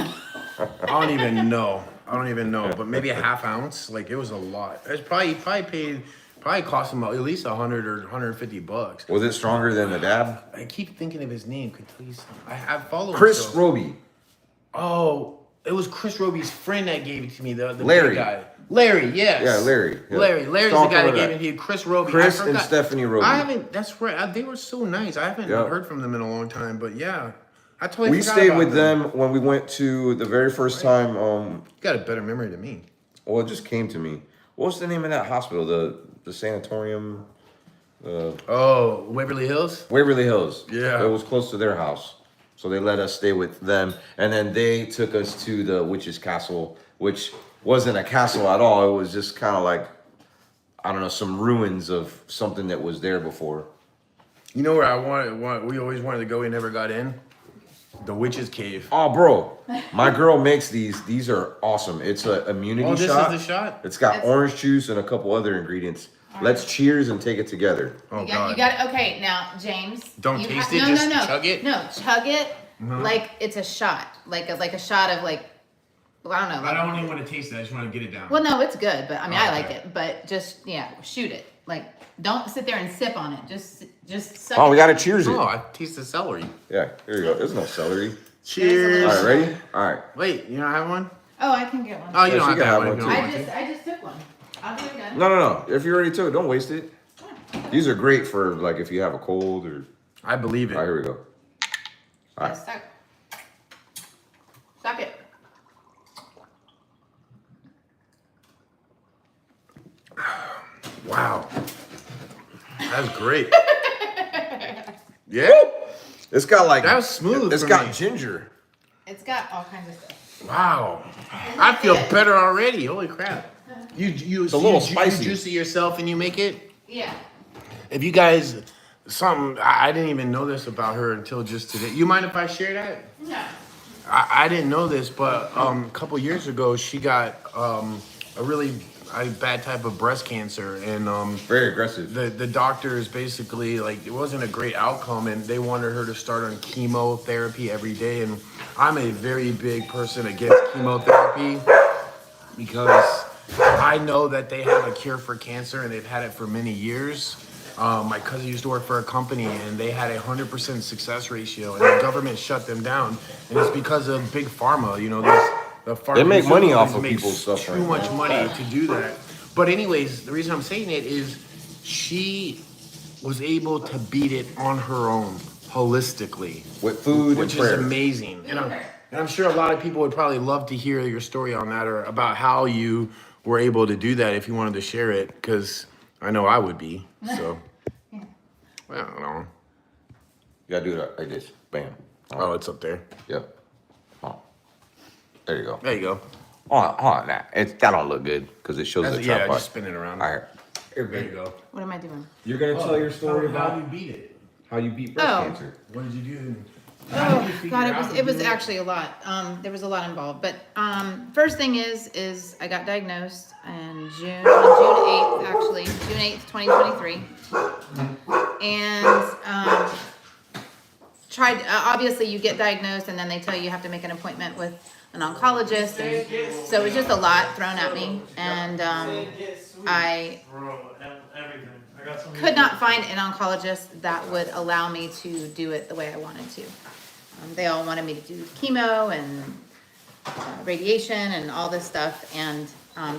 I don't even know. But maybe a half ounce. Like, it was a lot. It's probably paid Probably cost him at least 100 or 150 bucks. Was it stronger than the dab? I keep thinking of his name. Could please? I follow Chris him. So. Roby. Oh, it was Chris Roby's friend that gave it to me. The Larry. big guy. Larry, yes. Yeah, Larry. Yeah. Larry's the guy that gave it to you. Chris Roby. Chris and Stephanie Roby. I haven't. That's right. They were so nice. I haven't heard from them in a long time. But yeah, I totally. We forgot stayed about with them when we went to the very first time. You got a better memory than me. Well, it just came to me. What's the name of that hospital? The sanatorium. Oh, Waverly Hills. Waverly Hills. Yeah. It was close to their house, so they let us stay with them, and then they took us to the witch's castle, which wasn't a castle at all. It was just kind of like, I don't know, some ruins of something that was there before. You know where we always wanted to go. We never got in. The Witch's Cave. Oh, bro, my girl makes these. These are awesome. It's an immunity Oh, this shot. is the shot? It's got orange juice and a couple other ingredients. Let's cheers and take it together. Oh, You God. got it. Okay, now, James. Don't you taste ha- it, no, just no, no. chug it? No, chug it like it's a shot. Like a shot of like, well, I don't know. I don't even want to taste it. I just want to get it down. Well, no, it's good, but I mean, I like Okay. it. But just, shoot it. Like, don't sit there and sip on it. Just suck Oh, it. we gotta cheers it. Oh, I taste the celery. Yeah, here you go. There's no celery. Cheers. All right, ready? All right. Wait, you don't have one? Oh, I can get one. Oh, you Yeah, don't she have can to have have one. one, if you too. don't want to. I just took one. I'll do it again. No. If you already took it, don't waste it. These are great for like if you have a cold or. I believe it. All right, here we go. All right. Suck it. Wow. That's great. Yeah. It's got like. That was smooth It's for got me. ginger. It's got all kinds of stuff. Wow. I feel better already. Holy crap. You a little spicy. You juice it yourself and you make it? Yeah. If you guys, I didn't even know this about her until just today. You mind if I share that? Yeah. I didn't know this, but a couple years ago, she got a really bad type of breast cancer. And Very aggressive. the doctors basically, like, it wasn't a great outcome, and they wanted her to start on chemotherapy every day. And I'm a very big person against chemotherapy because I know that they have a cure for cancer, and they've had it for many years. My cousin used to work for a company, and they had a 100% success ratio, and the government shut them down. And it's because of big pharma. You know, the They make money pharmaceuticals off of make people's stuff, Too right? much money to do that. But anyways, the reason I'm saying it is she was able to beat it on her own, holistically, With food which and is prayer. amazing. And I'm sure a lot of people would probably love to hear your story on that, or about how you were able to do that if you wanted to share it, because I know I would be. So, well, I don't know. You gotta do it like this. Bam. Oh, it's up there. Yep. Oh. There you go. There you go. Hold on. That don't look good because it shows the top Yeah, part. just spin it around. All right. There you go. What am I doing? You're gonna tell your story How about you beat it? how you beat breast Oh. cancer. What did you do? Oh God, it was actually a lot. There was a lot involved. But first thing is I got diagnosed on June 8th, actually, June 8th, 2023, and tried. Obviously, you get diagnosed, and then they tell you have to make an appointment with an oncologist. And so it was just a lot thrown at me, and I could not find an oncologist that would allow me to do it the way I wanted to. They all wanted me to do chemo and radiation and all this stuff, and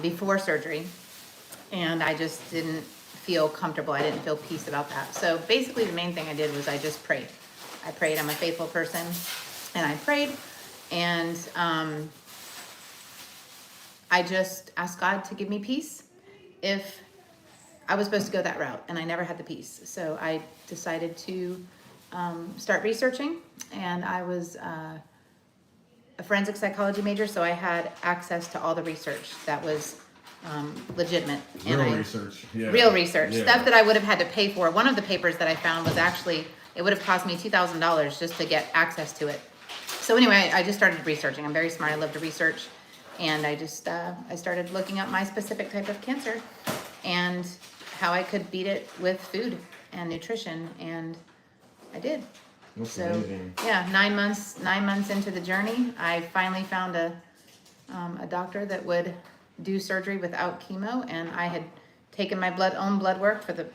before surgery, and I just didn't feel comfortable. I didn't feel peace about that. So basically the main thing I did was I just prayed. I prayed. I'm a faithful person, and I prayed, and I just asked God to give me peace if I was supposed to go that route, and I never had the peace. So I decided to start researching, and I was a forensic psychology major, so I had access to all the research that was legitimate. Research. Yeah. Real research, Yeah. stuff that I would have had to pay for. One of the papers that I found was actually, it would have cost me $2,000 just to get access to it. So anyway, I just started researching. I'm very smart. I love to research, and I just I started looking up my specific type of cancer and how I could beat it with food and nutrition, and I did. That's So amazing. yeah, 9 months into the journey, I finally found a doctor that would do surgery without chemo, and I had taken my own blood work for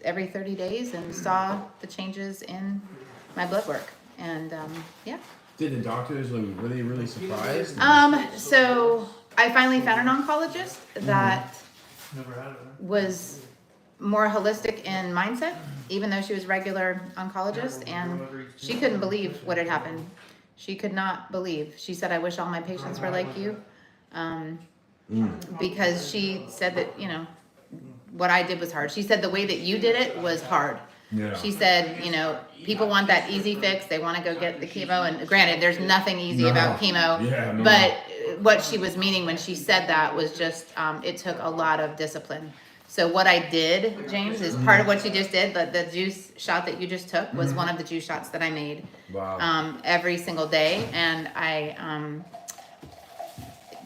every 30 days and saw the changes in my blood work. And yeah. Did the doctors were they really surprised? So I finally found an oncologist that was more holistic in mindset, even though she was regular oncologist, and she couldn't believe what had happened. She could not believe. She said, "I wish all my patients were like you," because she said that, you know, what I did was hard. She said the way that you did it was hard. Yeah. She said, you know, people want that easy fix. They want to go get the chemo. And granted, there's nothing easy about chemo. Yeah, no. But what she was meaning when she said that was just, it took a lot of discipline. So what I did, James, is part of what you just did. The juice shot that you just took was one of the juice shots that I made. Wow. Every single day. And I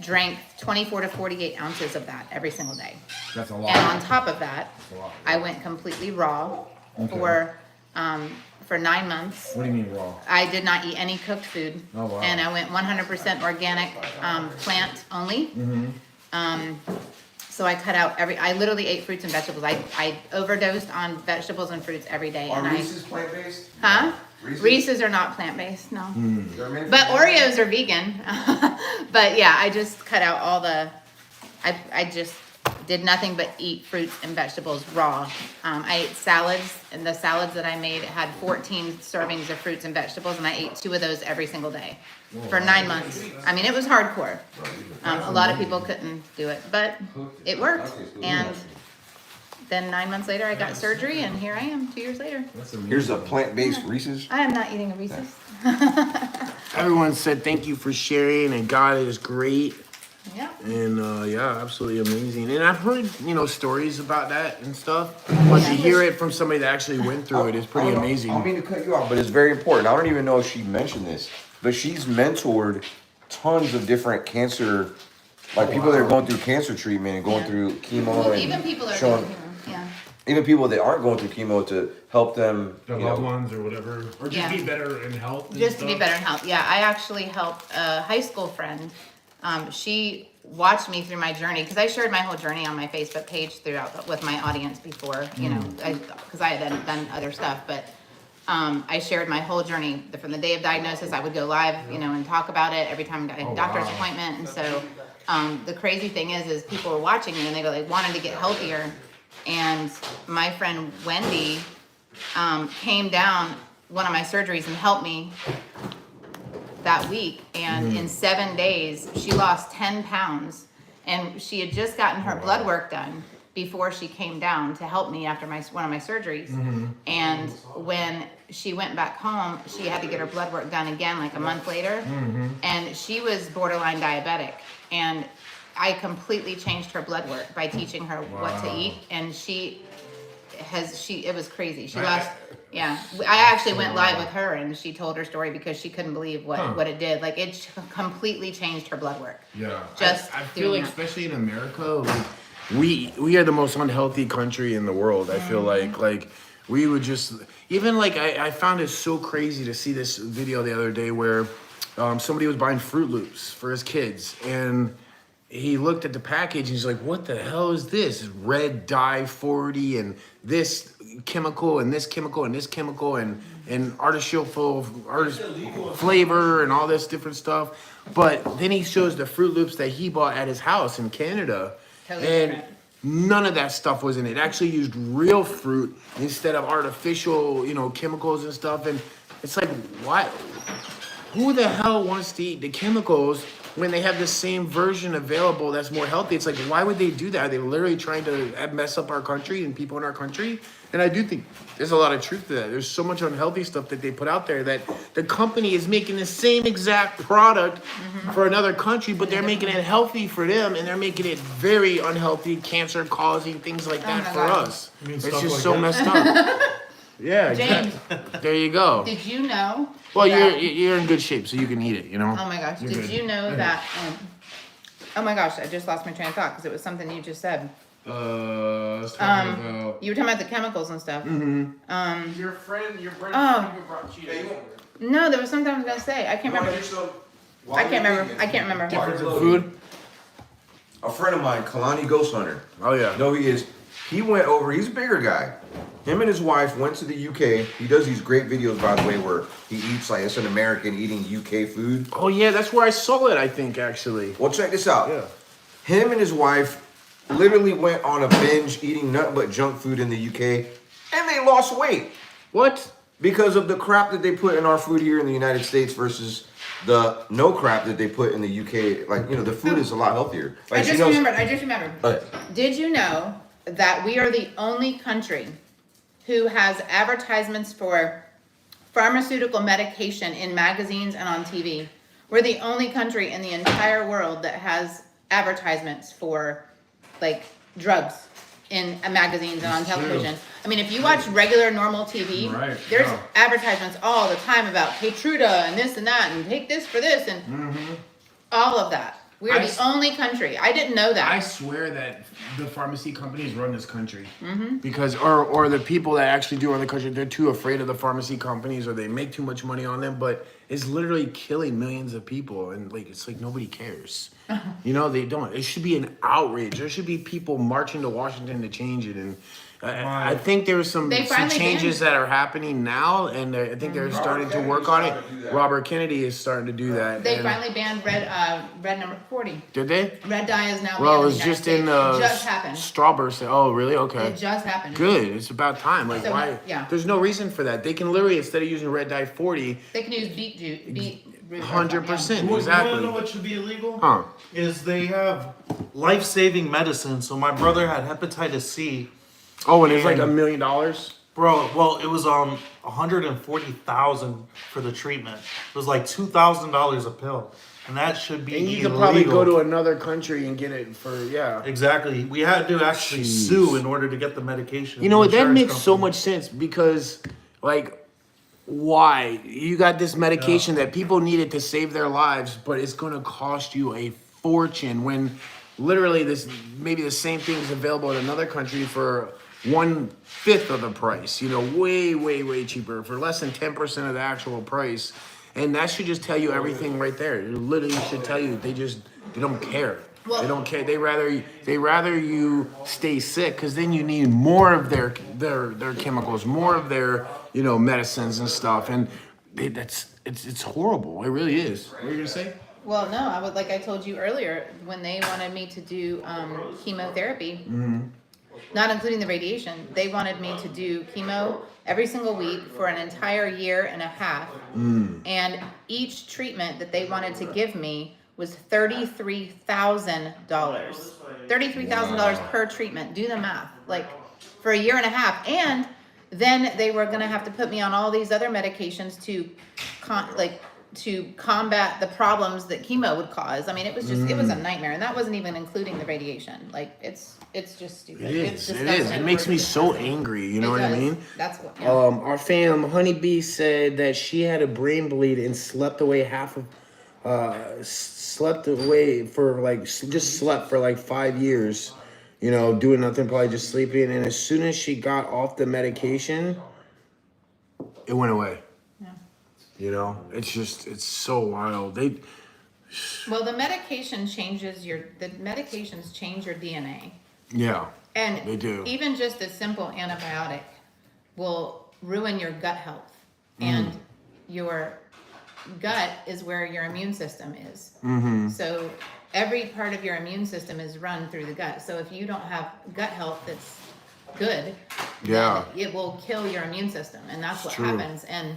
drank 24 to 48 ounces of that every single day. That's a lot. And on top of that, a lot. I went completely raw for 9 months. What do you mean raw? I did not eat any cooked food. Oh, wow. And I went 100% organic, plant only. So I cut out I literally ate fruits and vegetables. I overdosed on vegetables and fruits every day. Are And Reese's plant-based? Huh? Reese's? Reese's are not plant-based, no. They're meant But for- Oreos are vegan. But yeah, I just cut out all the, I just did nothing but eat fruits and vegetables raw. I ate salads, and the salads that I made had 14 servings of fruits and vegetables, and I ate 2 of those every single day for 9 months. I mean, it was hardcore. A lot of people couldn't do it, but it worked. And then 9 months later, I got surgery, and here I am 2 years later. Here's a plant-based Reese's. I am not eating a Reese's. Everyone said thank you for sharing, and God is great. Yeah. And yeah, absolutely amazing. And I've heard, you know, stories about that and stuff. But to hear it from somebody that actually went through it is pretty amazing. I don't mean to cut you off, but it's very important. I don't even know if she mentioned this, but she's mentored tons of different cancer, like people that are going through cancer treatment and going Yeah. through chemo. Well, and even people are showing- doing chemo. Yeah. even people that aren't going through chemo to help them, Their you loved know. ones or whatever. Or just Yeah. be better in health. and Just to be stuff. better in health. Yeah, I actually helped a high school friend. She watched me through my journey because I shared my whole journey on my Facebook page with my audience before, you know, because I had done other stuff. But I shared my whole journey from the day of diagnosis. I would go live, you know, and talk about it every time I had a doctor's appointment. And so the crazy thing is people were watching me and they wanted to get healthier. And my friend Wendy came down one of my surgeries and helped me that week, and in 7 days she lost 10 pounds, and she had just gotten her blood work done before she came down to help me after one of my surgeries. And when she went back home, she had to get her blood work done again like a month later, and she was borderline diabetic, and I completely changed her blood work by teaching her what to eat, and it was crazy. She lost. Yeah, I actually went live with her, and she told her story because she couldn't believe what it did. Like, it completely changed her blood work. Yeah. Just I feel doing like, that. especially in America, like, we are the most unhealthy country in the world. I feel like we would just, even like, I found it so crazy to see this video the other day where somebody was buying Fruit Loops for his kids, and he looked at the package and he's like, what the hell is this? Red dye 40 and this chemical and this chemical and this chemical and artificial flavor and all this different stuff. But then he shows the Fruit Loops that he bought at his house in Canada. Totally And different. none of that stuff was in it. It actually used real fruit instead of artificial, you know, chemicals and stuff. And it's like, why? Who the hell wants to eat the chemicals when they have the same version available that's more healthy? It's like, why would they do that? Are they literally trying to mess up our country and people in our country? And I do think there's a lot of truth to that. There's so much unhealthy stuff that they put out there that the company is making the same exact product for another country, but they're making it healthy for them, and they're making it very unhealthy, cancer causing, things like that my for God. us. You mean It's stuff just like so that? messed up. Yeah, James, there you go. did you know? Well, that- you're in good shape, so you can eat it, you know? Oh my gosh, You're did good. you know that? Oh my gosh, I just lost my train of thought because it was something you just said. I was talking about... You were talking about the chemicals and stuff. Your friend Oh. brought Cheetos. No, there was something I was gonna say. I can't remember. I can't remember. Difference in food? A friend of mine, Kalani Ghost Hunter. Oh, yeah. You know who he is? He went over. He's a bigger guy. Him and his wife went to the UK. He does these great videos, by the way, where he eats like it's an American eating UK food. Oh yeah, that's where I saw it. I think actually. Well, check this out. Yeah. Him and his wife literally went on a binge eating nothing but junk food in the UK, and they lost weight What? because of the crap that they put in our food here in the United States versus the no crap that they put in the UK. Like, you know, the food is a lot healthier. Like, I just remembered. Okay. Did you know that we are the only country who has advertisements for pharmaceutical medication in magazines and on TV? We're the only country in the entire world that has advertisements for like drugs in magazines and on television. I mean, if you watch regular normal TV, Right, there's yeah. advertisements all the time about Keytruda and this and that and take this for this and all of that. We're I the s- only country. I didn't know that. I swear that the pharmacy companies run this country because, or the people that actually do run the country, they're too afraid of the pharmacy companies or they make too much money on them. But it's literally killing millions of people, and like it's like nobody cares. You know, they don't. It should be an outrage. There should be people marching to Washington to change it, and I think there's some They finally changes banned- that are happening now, and I think they're starting to work on it. Robert Kennedy is starting to do that. They and- finally banned red number 40. Did they? Red dye is now banned Well, it in was the United just in States. It just happened. Strawberry. Oh, really? Okay. It just happened. Good. It's about time. Like, So, why? yeah. There's no reason for that. They can literally, instead of using red dye 40, They can use beet juice. Beet root. 100%. You wanna Exactly. know what should be illegal? Huh. Is they have life-saving medicine. So my brother had hepatitis C. Oh, and it's like $1 million? Bro, well, it was $140,000 for the treatment. It was like $2,000 a pill, and that should be And you illegal. could probably go to another country and get it for, yeah. Exactly. We had to actually Jeez. sue in order to get the medication. You know what? The That insurance makes so company. much sense because, like, why? You got this medication that people needed to save their lives, but it's going to cost you a fortune when literally this maybe the same thing is available in another country for 1/5 of the price. You know, way cheaper for less than 10% of the actual price, and that should just tell you everything right there. It literally should tell you they don't care. Well- They don't care. They rather you stay sick because then you need more of their chemicals, more of their medicines and stuff, and it's horrible. It really is. What are you gonna say? Well, no, like I told you earlier, when they wanted me to do chemotherapy, not including the radiation, they wanted me to do chemo every single week for an entire year and a half. And each treatment that they wanted to give me was $33,000. $33,000 per treatment. Do the math. Like for a year and a half. And then they were going to have to put me on all these other medications to combat the problems that chemo would cause. I mean, it was just it was a nightmare, and that wasn't even including the radiation. Like it's just stupid. It It's is. It is. It makes me so angry. You know what I mean? That's what. Yeah. Our fam Honeybee said that she had a brain bleed and slept away for like 5 years. Doing nothing, probably just sleeping. And as soon as she got off the medication, it went away. Yeah. It's so wild. Well, the medications change your DNA. Yeah. And They do. even just a simple antibiotic will ruin your gut health. And your gut is where your immune system is. So every part of your immune system is run through the gut. So if you don't have gut health that's good, Yeah. then it will kill your immune system. And that's what true. happens. And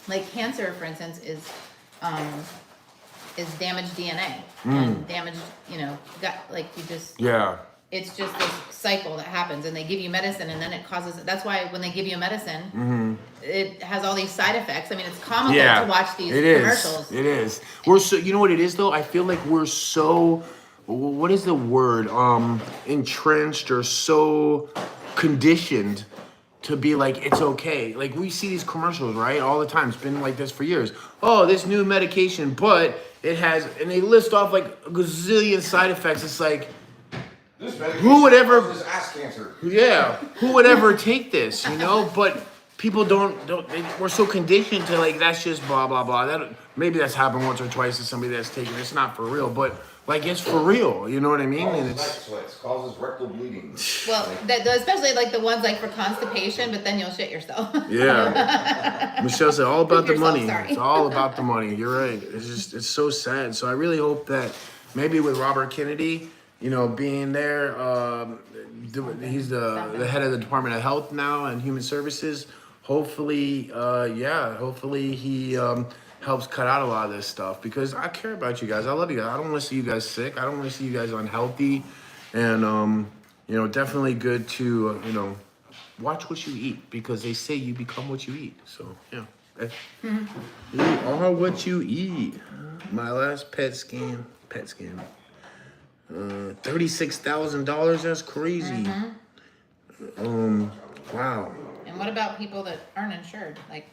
like cancer, for instance, is damaged DNA and damaged, gut. Like Yeah. it's just this cycle that happens, and they give you medicine, and then it causes. That's why when they give you medicine, it has all these side effects. I mean, it's comical to watch these commercials. It is. We're so. You know what it is though? I feel like we're so. What is the word? Entrenched or so conditioned to be like it's okay. Like we see these commercials, right, all the time. It's been like this for years. Oh, this new medication, but it has, and they list off like a gazillion side effects. It's like, who would ever? Ass cancer. Yeah, who would ever take this? But people we're so conditioned to like that's just blah blah blah. Maybe that's happened once or twice to somebody that's taken. It's not for real, but Like it's for real, you know what I mean? And Night it's sweats causes rectal bleeding. Well, especially like the ones like for constipation, but then you'll shit yourself. yeah. Michelle said all about the Yourself, money. sorry. It's all about the money. You're right. It's so sad. So I really hope that maybe with Robert Kennedy, you know, being there, he's the head of the Department of Health now and Human Services. Hopefully, hopefully he helps cut out a lot of this stuff because I care about you guys. I love you guys. I don't want to see you guys sick. I don't want to see you guys unhealthy. And, you know, definitely good to, you know, watch what you eat because they say you become what you eat. So, yeah. You are what you eat. My last PET scan. $36,000. That's crazy. Wow. And what about people that aren't insured? Like,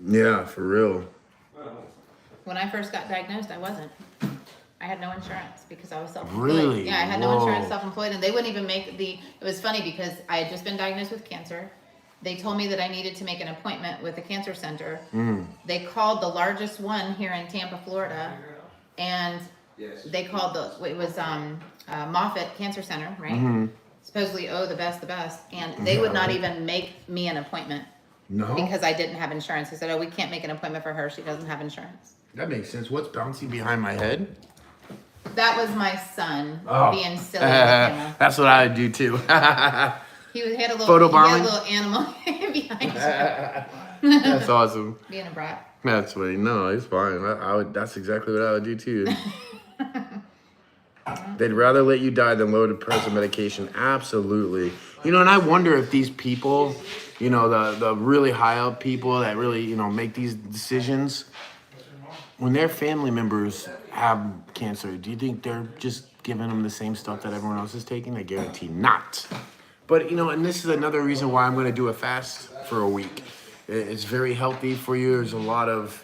Yeah, for real. when I first got diagnosed, I wasn't. I had no insurance because I was self-employed. Really? Yeah, I had no Whoa. insurance, self-employed, and they wouldn't even make it was funny because I had just been diagnosed with cancer. They told me that I needed to make an appointment with a cancer center. They called the largest one here in Tampa, Florida, and they called it was Moffitt Cancer Center, right? Supposedly, the best, and they would not even make me an appointment. No? Because I didn't have insurance. They said, we can't make an appointment for her. She doesn't have insurance. That makes sense. What's bouncing behind my head? That was my son being silly with the camera. That's what I would do too. He had a little, Photobombing? animal behind That's awesome. you. Being a brat. That's funny. No, it's fine. I would. That's exactly what I would do too. They'd rather let you die than load a person medication. Absolutely. You know, and I wonder if these people, you know, the really high up people that really, you know, make these decisions, when their family members have cancer, do you think they're just giving them the same stuff that everyone else is taking? I guarantee not. But, you know, and this is another reason why I'm going to do a fast for a week. It's very healthy for you. There's a lot of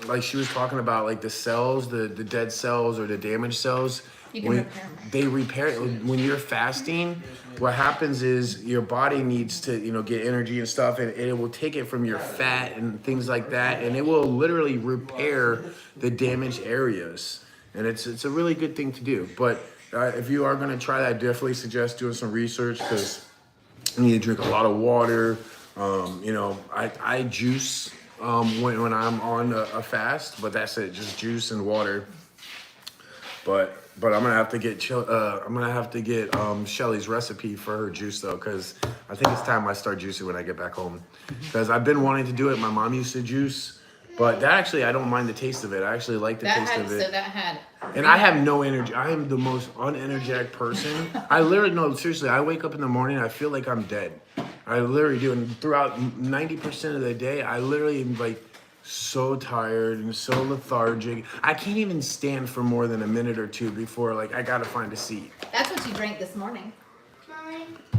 like she was talking about, like the cells, the dead cells or the damaged cells. You can when repair them. they repair it. When you're fasting, what happens is your body needs to, you know, get energy and stuff, and it will take it from your fat and things like that, and it will literally repair the damaged areas. And it's a really good thing to do. But if you are going to try that, I definitely suggest doing some research because you need to drink a lot of water. You know, I juice when I'm on a fast, but that's it, just juice and water. But I'm gonna have to get Shelly's recipe for her juice though, because I think it's time I start juicing when I get back home. Because I've been wanting to do it. My mom used to juice, but that actually I don't mind the taste of it. I actually like the taste of it. And I have no energy. I am the most unenergetic person. I literally, no, seriously, I wake up in the morning, I feel like I'm dead. I literally do. And throughout 90% of the day, I literally am like so tired and so lethargic. I can't even stand for more than a minute or two before, like, I gotta find a seat. That's what you drank this morning.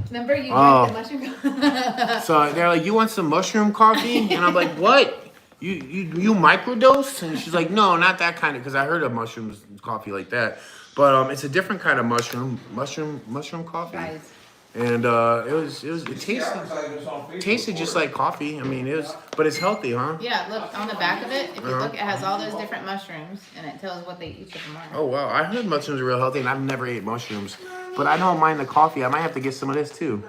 Remember you drank the mushroom coffee? So they're like, you want some mushroom coffee? And I'm like, what? You microdose? And she's like, no, not that kind of, because I heard of mushrooms coffee like that. But it's a different kind of mushroom coffee. Guys. And it tasted just like coffee. I mean, but it's healthy, huh? Yeah, look, on the back of it, if you look, it has all those different mushrooms, and it tells what each of them are. Oh, wow. I heard mushrooms are real healthy, and I've never ate mushrooms. But I don't mind the coffee. I might have to get some of this, too.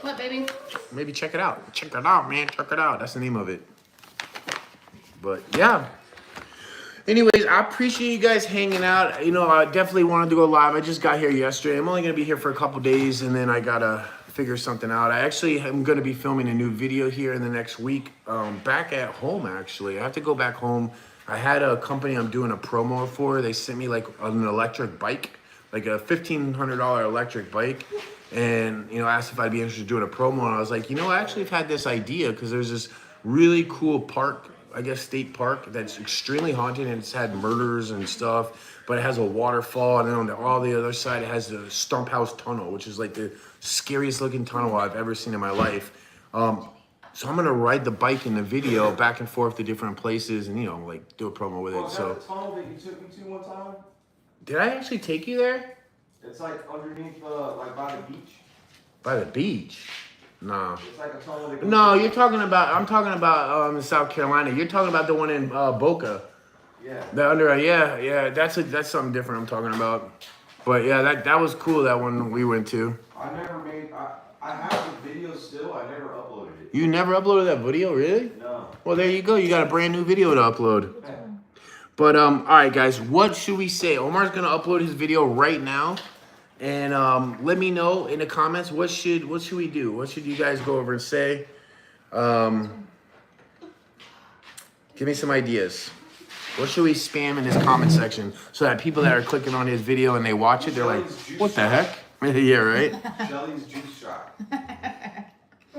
What, baby? Maybe check it out. Check it out, man. Check it out. That's the name of it. But, yeah. Anyways, I appreciate you guys hanging out. You know, I definitely wanted to go live. I just got here yesterday. I'm only going to be here for a couple days, and then I got to figure something out. I actually am going to be filming a new video here in the next week. Back at home, actually. I have to go back home. I had a company I'm doing a promo for. They sent me, like, an electric bike, like a $1,500 electric bike. And, you know, asked if I'd be interested in doing a promo. And I was like, you know, I actually have had this idea because there's this really cool park, I guess state park, that's extremely haunted, and it's had murders and stuff, but it has a waterfall, and then on all the other side it has the Stump House Tunnel, which is like the scariest looking tunnel I've ever seen in my life. So I'm gonna ride the bike in the video back and forth to different places and, you know, like do a promo with it. So the tunnel that you took me to one time? did I actually take you there? It's like underneath like by the beach. By the beach? No. It's like a tunnel that goes No, I'm talking about South Carolina. You're talking about the one in Boca. Yeah. The under eye, yeah. That's something different I'm talking about. But yeah, that was cool, that one we went to. I have the video still, I never uploaded it. You never uploaded that video, really? No. Well, there you go. You got a brand new video to upload. But all right, guys, what should we say? Omar's gonna upload his video right now, and let me know in the comments what should we do? What should you guys go over and say? Give me some ideas. What should we spam in this comment section so that people that are clicking on his video and they watch it, they're like, "What the heck?" Yeah, right. Shelly's juice shot.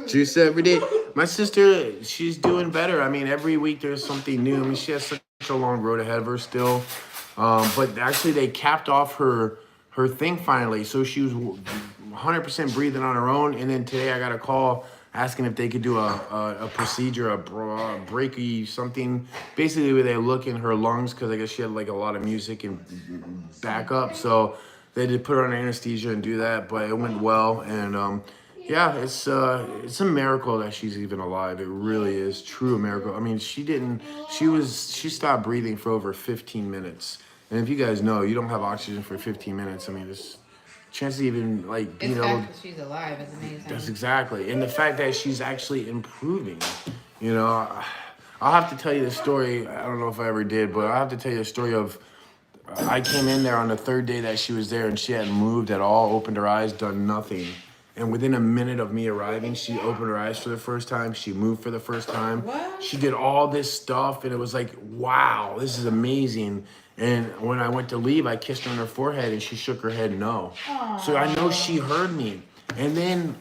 Juice every day. My sister, she's doing better. I mean, every week there's something new. I mean, she has such a long road ahead of her still. But actually, they capped off her thing finally, so she was 100% breathing on her own. And then today, I got a call asking if they could do a procedure, a brachy something, basically where they look in her lungs because I guess she had like a lot of music and backup. So they did put her on anesthesia and do that, but it went well. And yeah, it's a miracle that she's even alive. It really is true miracle. I mean, she stopped breathing for over 15 minutes. And if you guys know, you don't have oxygen for 15 minutes. I mean, it's chance to even like being able. The fact that she's alive is amazing. That's exactly, and the fact that she's actually improving. You know, I'll have to tell you the story. I don't know if I ever did, but I have to tell you the story of. I came in there on the third day that she was there, and she hadn't moved at all. Opened her eyes, done nothing. And within a minute of me arriving, she opened her eyes for the first time. She moved for the first time. What? She did all this stuff, and it was like, wow, this is amazing. And when I went to leave, I kissed her on her forehead, and she shook her head no. Aww. So I know she heard me. And then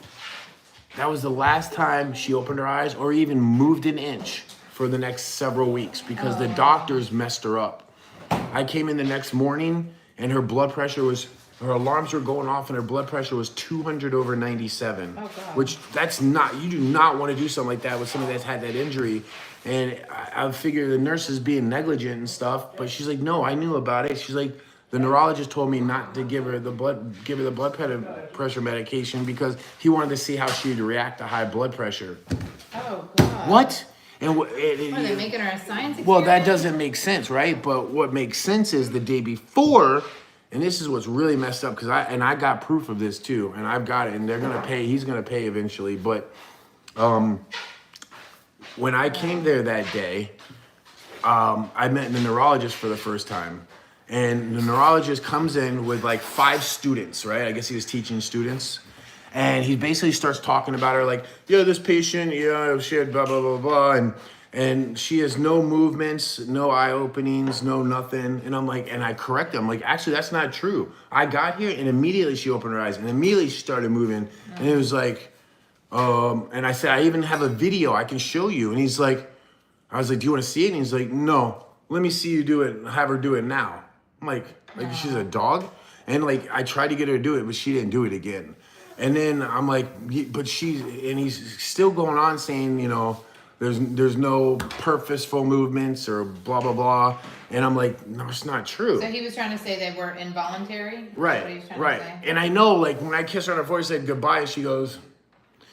that was the last time she opened her eyes or even moved an inch for the next several weeks because the doctors messed her up. I came in the next morning, and her blood pressure was... Her alarms were going off and her blood pressure was 200 over 97, which you do not want to do something like that with somebody that's had that injury. And I figure the nurse is being negligent and stuff, but she's like, no, I knew about it. She's like, the neurologist told me not to give her the blood pressure medication because he wanted to see how she would react to high blood pressure. Oh, God. What? And Are they making her a science experiment? well, that doesn't make sense, right? But what makes sense is the day before. And this is what's really messed up because I got proof of this too, and I've got it, and they're gonna pay. He's gonna pay eventually. But when I came there that day, I met the neurologist for the first time, and the neurologist comes in with like 5 students, right? I guess he was teaching students, and he basically starts talking about her like, yeah, this patient, yeah, she had blah blah blah blah, and she has no movements, no eye openings, no nothing. And I'm like, and I correct him. I'm like, actually, that's not true. I got here and immediately she opened her eyes and immediately she started moving. And it was like, and I said, I even have a video I can show you. And he's like, I was like, do you want to see it? And he's like, no, let me see you do it. Have her do it now. I'm like she's a dog. And like, I tried to get her to do it, but she didn't do it again. And then I'm like, but he's still going on saying, you know, there's no purposeful movements or blah, blah, blah. And I'm like, no, it's not true. So he was trying to say they were involuntary? Right, What he was trying right. to say? And I know, like, when I kissed her on her forehead, said goodbye, and she goes,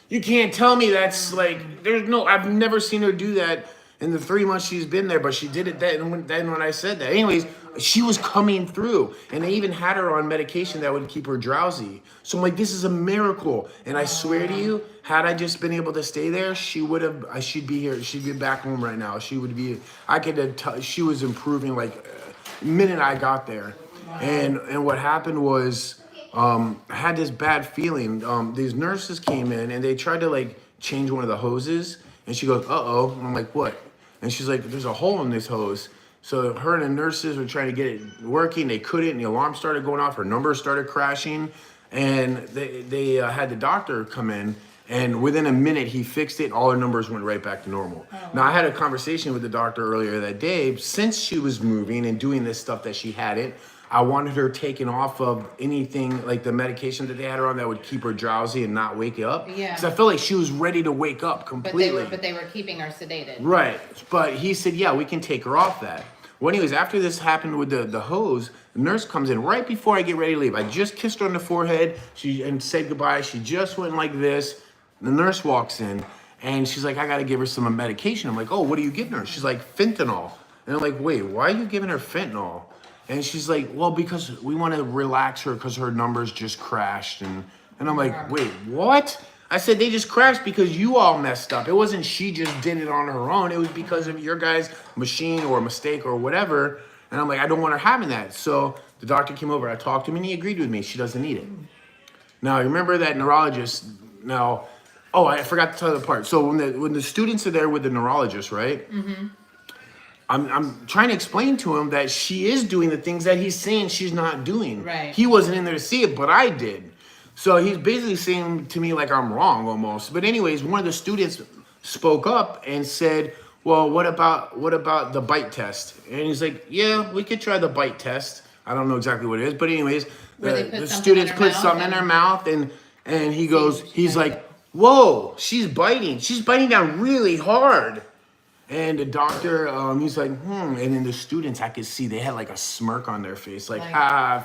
you can't tell me that's, like, I've never seen her do that in the 3 months she's been there, but she did it then when I said that. Anyways, she was coming through, and they even had her on medication that would keep her drowsy. So I'm like, this is a miracle. And I swear to you, had I just been able to stay there, she'd be here. She'd be back home right now. She would be, she was improving like the minute I got there. And what happened was, I had this bad feeling. These nurses came in and they tried to like change one of the hoses, and she goes, uh-oh. And I'm like, what? And she's like, there's a hole in this hose. So her and the nurses were trying to get it working. They couldn't, and the alarm started going off. Her numbers started crashing, and they had the doctor come in, and within a minute he fixed it. All her numbers went right back to normal. Now I had a conversation with the doctor earlier that day. Since she was moving and doing this stuff that she hadn't, I wanted her taken off of anything like the medication that they had her on that would keep her drowsy and not wake up. Yeah. Because I felt like she was ready to wake up completely. But they were keeping her sedated. Right. But he said, yeah, we can take her off that. Well, anyways, after this happened with the hose, the nurse comes in right before I get ready to leave. I just kissed her on the forehead and said goodbye. She just went like this. The nurse walks in, and she's like, I got to give her some medication. I'm like, oh, what are you giving her? She's like, fentanyl. And I'm like, wait, why are you giving her fentanyl? And she's like, well, because we want to relax her because her numbers just crashed. And I'm like, wait, what? I said, they just crashed because you all messed up. It wasn't she just did it on her own. It was because of your guys' machine or mistake or whatever. And I'm like, I don't want her having that. So the doctor came over. I talked to him and he agreed with me. She doesn't need it. Now, remember that neurologist. Now, oh, I forgot to tell the part. So when the students are there with the neurologist, right? I'm trying to explain to him that she is doing the things that he's saying she's not doing. Right. He wasn't in there to see it, but I did. So he's basically saying to me like I'm wrong almost. But anyways, one of the students spoke up and said, well, what about the bite test? And he's like, yeah, we could try the bite test. I don't know exactly what it is, but anyways, the students put something in their mouth and he goes, he's like, whoa, she's biting down really hard. And the doctor, he's like, and then the students, I could see they had like a smirk on their face, like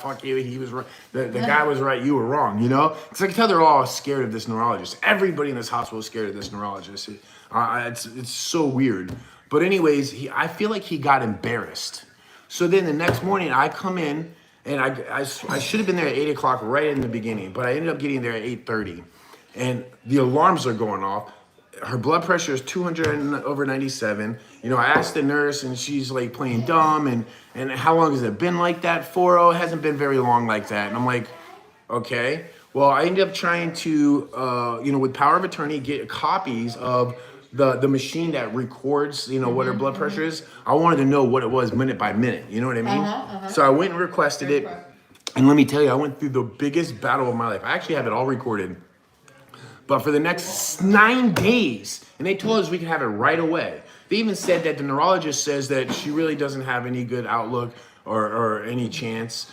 fuck you, he was right. The guy was right, you were wrong, you know? Because I can tell they're all scared of this neurologist. Everybody in this hospital is scared of this neurologist. It's so weird. But anyways, I feel like he got embarrassed. So then the next morning I come in, and I should have been there at 8 o'clock right in the beginning, but I ended up getting there at 8:30. And the alarms are going off. Her blood pressure is 200/97. You know, I asked the nurse and she's like playing dumb and how long has it been like that for? Oh, it hasn't been very long like that. And I'm like, okay. Well, I ended up trying to, with power of attorney, get copies of the machine that records, what her blood pressure is. I wanted to know what it was minute by minute. You know what I mean? So I went and requested it. And let me tell you, I went through the biggest battle of my life. I actually have it all recorded. But for the next 9 days, and they told us we could have it right away. They even said that the neurologist says that she really doesn't have any good outlook or any chance.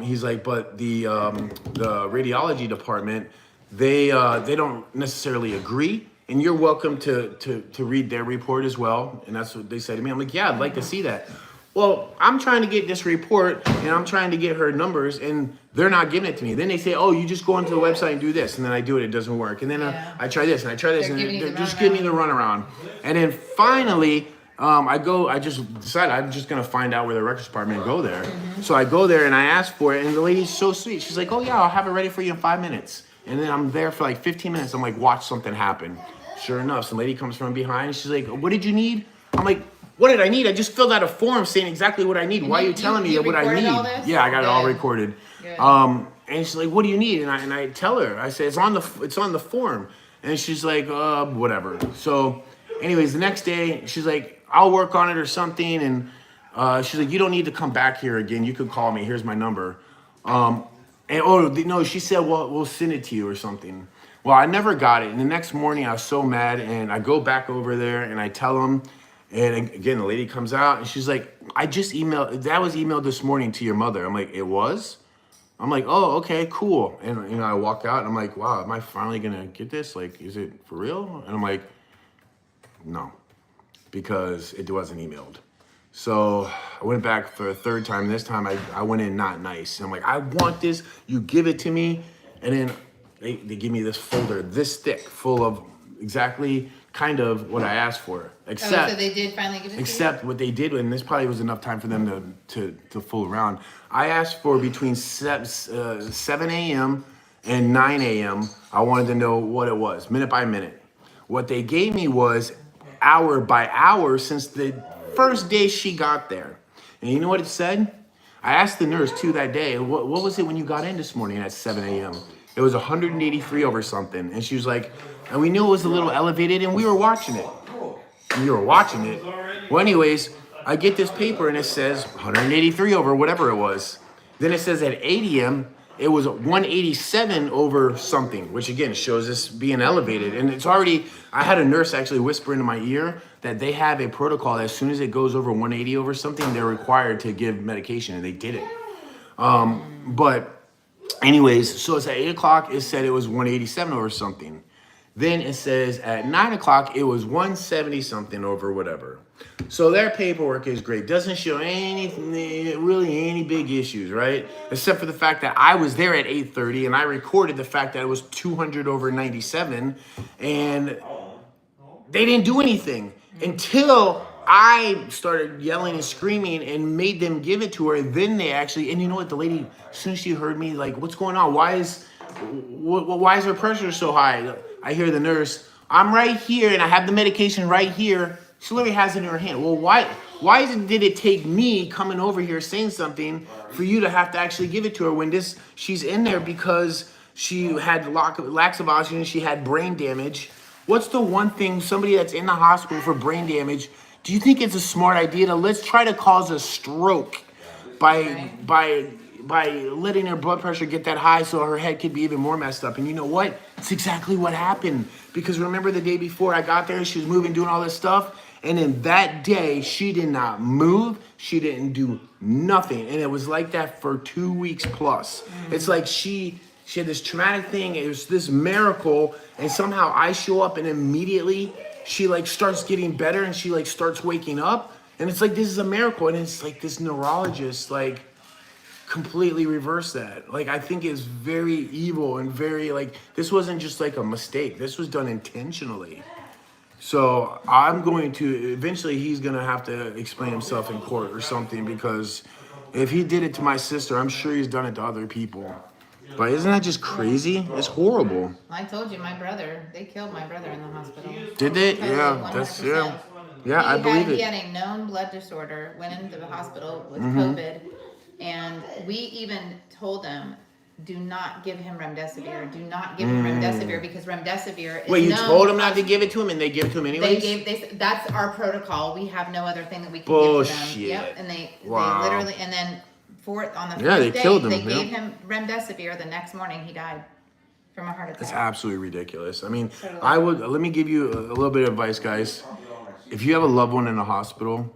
He's like, but the radiology department, they don't necessarily agree. And you're welcome to read their report as well. And that's what they said to me. I'm like, yeah, I'd like to see that. Well, I'm trying to get this report and I'm trying to get her numbers and they're not giving it to me. Then they say, oh, you just go onto the website and do this. And then I do it, it doesn't work. And then I try this and I try this and they're just giving me the runaround. And then finally, I just decided I'm just going to find out where the records department and go there. So I go there and I ask for it and the lady's so sweet. She's like, oh yeah, I'll have it ready for you in 5 minutes. And then I'm there for like 15 minutes. I'm like, watch something happen. Sure enough, some lady comes from behind and she's like, what did you need? I'm like, what did I need? I just filled out a form saying exactly what I need. Why are you telling me what I need? Yeah, I got it all recorded. And she's like, what do you need? And I tell her, I say, it's on the form. And she's like, whatever. So anyways, the next day, she's like, I'll work on it or something. And she's like, you don't need to come back here again. You could call me. Here's my number. She said, well, we'll send it to you or something. Well, I never got it. And the next morning, I was so mad. And I go back over there and I tell them. And again, the lady comes out and she's like, I just emailed, that was emailed this morning to your mother. I'm like, it was? I'm like, oh, okay, cool. And I walk out and I'm like, wow, am I finally gonna get this? Like, is it for real? And I'm like, no, because it wasn't emailed. So I went back for a third time. This time I went in not nice. And I'm like, I want this, you give it to me. And then they give me this folder, this thick, full of exactly kind of what I asked for. Except, so they did finally give it to you? Except what they did, and this probably was enough time for them to fool around. I asked for between 7 a.m. and 9 a.m. I wanted to know what it was, minute by minute. What they gave me was hour by hour since the first day she got there. And you know what it said? I asked the nurse too that day, what was it when you got in this morning at 7 a.m.? It was 183 over something. And she was like, and we knew it was a little elevated and we were watching it. You were watching it. Well, anyways, I get this paper and it says 183 over whatever it was. Then it says at 8 a.m. it was 187 over something, which again shows this being elevated. And it's already, I had a nurse actually whisper into my ear that they have a protocol that as soon as it goes over 180 over something, they're required to give medication, and they did it. But anyways, so it's at 8 o'clock, it said it was 187 over something. Then it says at 9 o'clock, it was 170 something over whatever. So their paperwork is great. Doesn't show anything, really any big issues, right? Except for the fact that I was there at 8:30 and I recorded the fact that it was 200 over 97 and they didn't do anything until I started yelling and screaming and made them give it to her. Then they actually, and you know what? The lady, as soon as she heard me, like, what's going on? Why is her pressure so high? I hear the nurse, I'm right here and I have the medication right here. She literally has it in her hand. Well, did it take me coming over here saying something for you to have to actually give it to her when she's in there because she had lack of oxygen, she had brain damage. What's the one thing somebody that's in the hospital for brain damage, do you think it's a smart idea to let's try to cause a stroke by letting her blood pressure get that high so her head could be even more messed up? And you know what? It's exactly what happened. Because remember the day before I got there, she was moving, doing all this stuff. And then that day, she did not move. She didn't do nothing. And it was like that for 2 weeks plus. It's like she had this traumatic thing. It was this miracle. And somehow I show up and immediately she like starts getting better and she like starts waking up. And it's like, this is a miracle. And it's like this neurologist like completely reversed that. Like, I think it's very evil and very like, this wasn't just like a mistake. This was done intentionally. So I'm going to, eventually he's going to have to explain himself in court or something, because if he did it to my sister, I'm sure he's done it to other people. But isn't that just crazy? It's horrible. I told you, they killed my brother in the hospital. Did they? Totally, Yeah, that's, 100%. yeah. Yeah, I believe He it. had a known blood disorder, went into the hospital with COVID, and we even told him, do not give him remdesivir. Do not give him remdesivir, because remdesivir is Wait, you known told him not to give it to him and they give it to him anyways? That's our protocol. We have no other thing that we can Bullshit. give to them. Yep, and they Wow. literally, and then on the Yeah, first they day, killed him, they yeah. gave him remdesivir. The next morning, he died from a heart attack. That's absolutely ridiculous. I mean, Totally. let me give you a little bit of advice, guys. If you have a loved one in the hospital,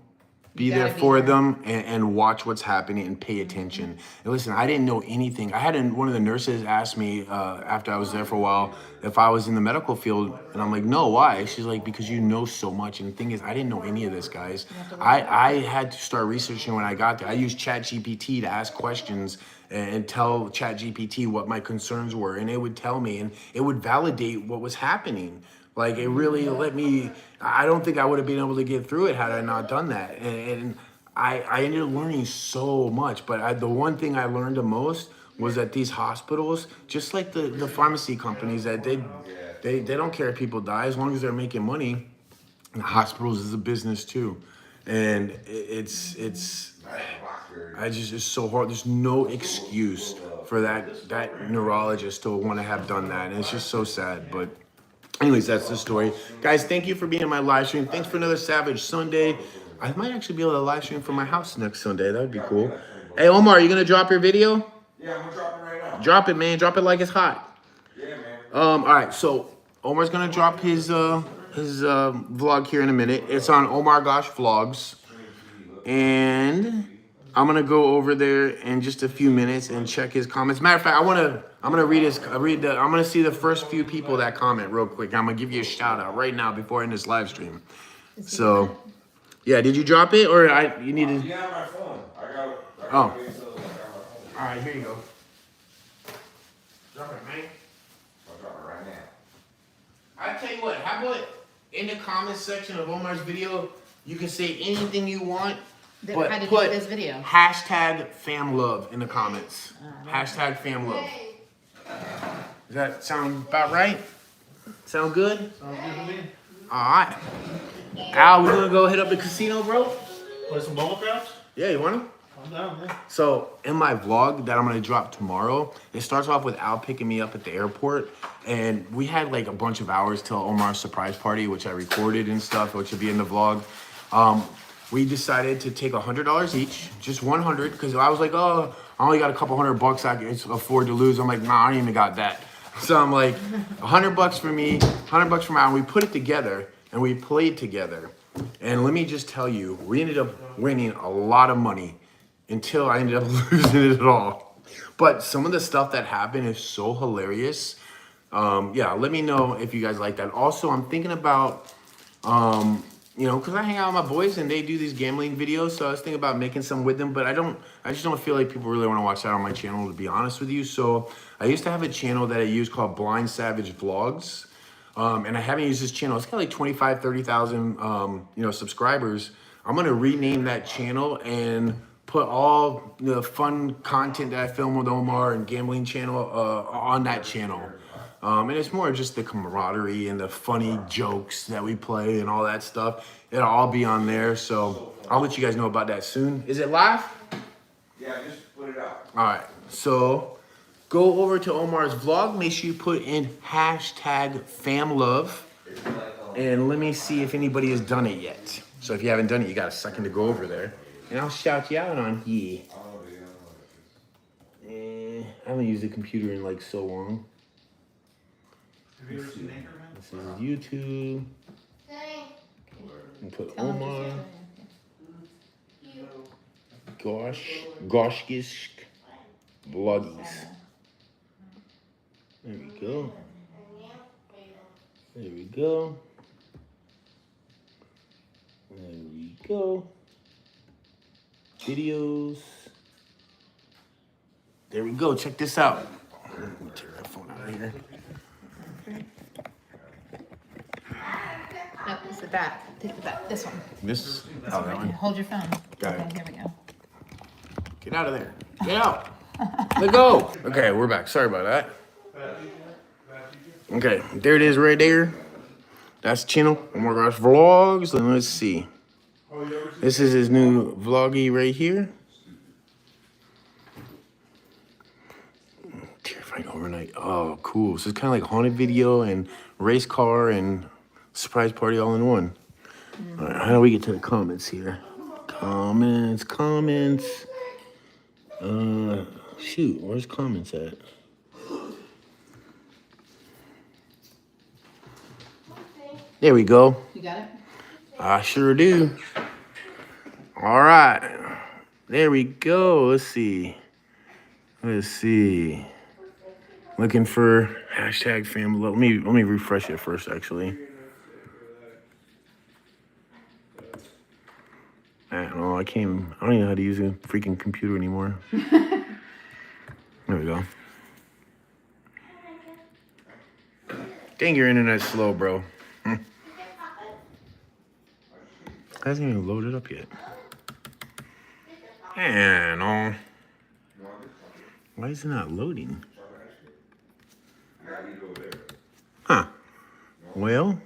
be You there gotta be for there. them and watch what's happening and pay attention. And listen, I didn't know anything. I had one of the nurses ask me after I was there for a while if I was in the medical field, and I'm like, no, why? She's like, because you know so much. And the thing is, I didn't know any of this, guys. I had to start researching when I got there. I used ChatGPT to ask questions and tell ChatGPT what my concerns were, and it would tell me, and it would validate what was happening. Like, it really let me, I don't think I would have been able to get through it had I not done that. And I ended up learning so much. But the one thing I learned the most was that these hospitals, just like the pharmacy companies, that they don't care if people die as long as they're making money. And hospitals is a business too. And it's so hard. There's no excuse for that neurologist to want to have done that. And it's just so sad. But anyways, that's the story. Guys, thank you for being in my live stream. Thanks for another Savage Sunday. I might actually be able to live stream from my house next Sunday. That would be cool. Hey, Omar, are you going to drop your video? Yeah, I'm gonna drop it right now. Drop it, man. Drop it like it's hot. Yeah, man. All right, so Omar's going to drop his vlog here in a minute. It's on Omar Gosh Vlogs. And I'm going to go over there in just a few minutes and check his comments. Matter of fact, I'm gonna I'm gonna see the first few people that comment real quick. I'm gonna give you a shout out right now before I end this live stream. So, yeah, did you drop it or you need to? Yeah, on my phone. I got Oh. wait till I got my phone. All right, here you go. Drop it, man. I'll drop it right now. I tell you what, how about in the comments section of Omar's video, you can say anything you want, but How did you put do this video? hashtag #FamLove in the comments. Hashtag #FamLove. Does that sound about right? Sound good? Sounds good to me. All right. Al, we're gonna go hit up the casino, bro? Play some bubble craps? Yeah, you wanna? I'm down, yeah. So in my vlog that I'm gonna drop tomorrow, it starts off with Al picking me up at the airport, and we had like a bunch of hours till Omar's surprise party, which I recorded and stuff, which will be in the vlog. We decided to take $100 each, just 100, because I was like, oh, I only got a couple $100 I can afford to lose. I'm like, nah, I ain't even got that. So I'm like, $100 for me, $100 for Al, and we put it together and we played together. And let me just tell you, we ended up winning a lot of money until I ended up losing it all. But some of the stuff that happened is so hilarious. Yeah, let me know if you guys like that. Also, I'm thinking about, you know, because I hang out with my boys and they do these gambling videos. So I was thinking about making some with them, but I just don't feel like people really want to watch that on my channel, to be honest with you. So I used to have a channel that I used called Blind Savage Vlogs. And I haven't used this channel. It's got like 25, 30,000, you know, subscribers. I'm gonna rename that channel and put all the fun content that I film with Omar and gambling channel on that channel. And it's more just the camaraderie and the funny jokes that we play and all that stuff. It'll all be on there. So I'll let you guys know about that soon. Is it live? Yeah, just put it out. All right. So go over to Omar's vlog. Make sure you put in #FamLove. And let me see if anybody has done it yet. So if you haven't done it, you got a second to go over there. And I'll shout you out on here. I haven't used the computer in like so long. Have you ever seen Anchorman? This is YouTube. And put Tell him to Omar. say Goshkisk Vloggies. There we go. There we go. There we go. Videos. There we go. Check this out. Let me tear that phone out of here. No, it's the back. Take the back. This one. This. Oh, that one. Hold your phone. Got it. Okay, here we go. Get out of there. Get out. Let go. Okay, we're back. Sorry about that. Okay, there it is right there. That's the channel. Oh my gosh, vlogs. Let's see. This is his new vloggy right here. Terrifying overnight. Oh, cool. So it's kind of like haunted video and race car and surprise party all in one. All right, how do we get to the comments here? Comments. Shoot, where's comments at? There we go. You got it? I sure do. All right. There we go. Let's see. Looking for #FamLove. Let me refresh it first, actually. I don't know. I don't even know how to use a freaking computer anymore. There we go. Dang, your internet's slow, bro. It hasn't even loaded up yet. And why is it not loading? Huh. Well,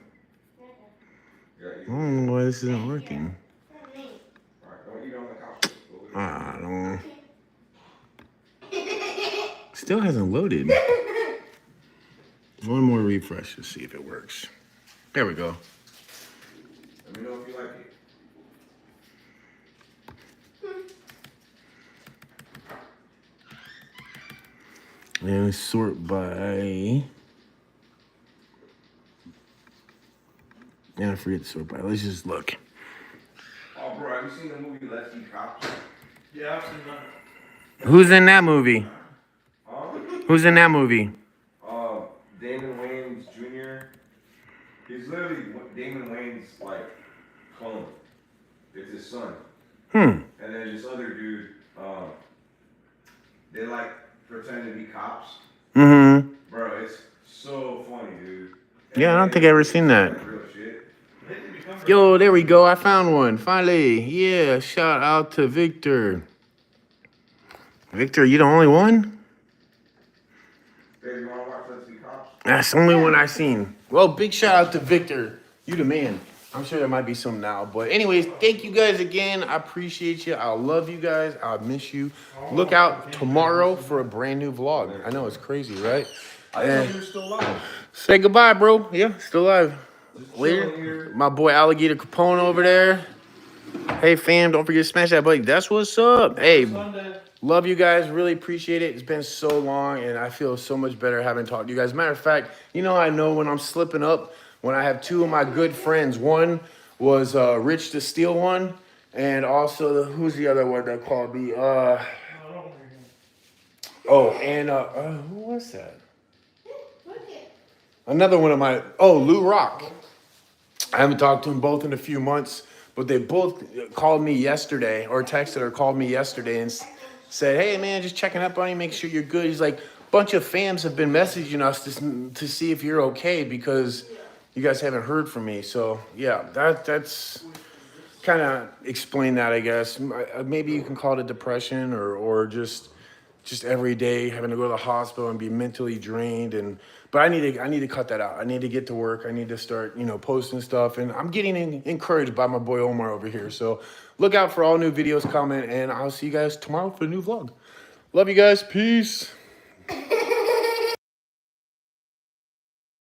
I don't know why this isn't working. I don't know. Still hasn't loaded. One more refresh to see if it works. There we go. Let me know if you like it. And sort by. Yeah, I forget to sort by. Let's just look. Oh, bro, have you seen the movie Let's Be Cops? Yeah, I've seen that. Who's in that movie? Who's in that movie? Damon Wayans Jr. He's literally Damon Wayans' like clone. It's his son. And then this other dude, they like pretend to be cops. Bro, it's so funny, dude. Yeah, I don't think I've ever seen that. Real shit. Yo, there we go. I found one. Finally. Yeah, shout out to Victor. Victor, you the only one? Baby, you wanna watch Let's Be Cops? That's the only one I seen. Well, big shout out to Victor. You the man. I'm sure there might be some now. But anyways, thank you guys again. I appreciate you. I love you guys. I miss you. Look out tomorrow for a brand new vlog. I know it's crazy, right? I didn't know you were still alive. Say goodbye, bro. Yeah, still alive. Later. My boy Alligator Capone over there. Hey, fam, don't forget to smash that button. That's what's up. Hey, love you guys. Really appreciate it. It's been so long, and I feel so much better having talked to you guys. Matter of fact, you know I know when I'm slipping up, when I have two of my good friends. One was Rich the Steel one, and also, who's the other one that called me? Who was that? Another one of my, Lou Rock. I haven't talked to them both in a few months, but they both called me yesterday, or texted or called me yesterday and said, hey man, just checking up on you, make sure you're good. He's like, bunch of fams have been messaging us to see if you're okay because you guys haven't heard from me. So yeah, that's kind of explain that, I guess. Maybe you can call it a depression or just every day having to go to the hospital and be mentally drained. But I need to cut that out. I need to get to work. I need to start, posting stuff. And I'm getting encouraged by my boy Omar over here. So look out for all new videos coming, and I'll see you guys tomorrow for a new vlog. Love you guys. Peace.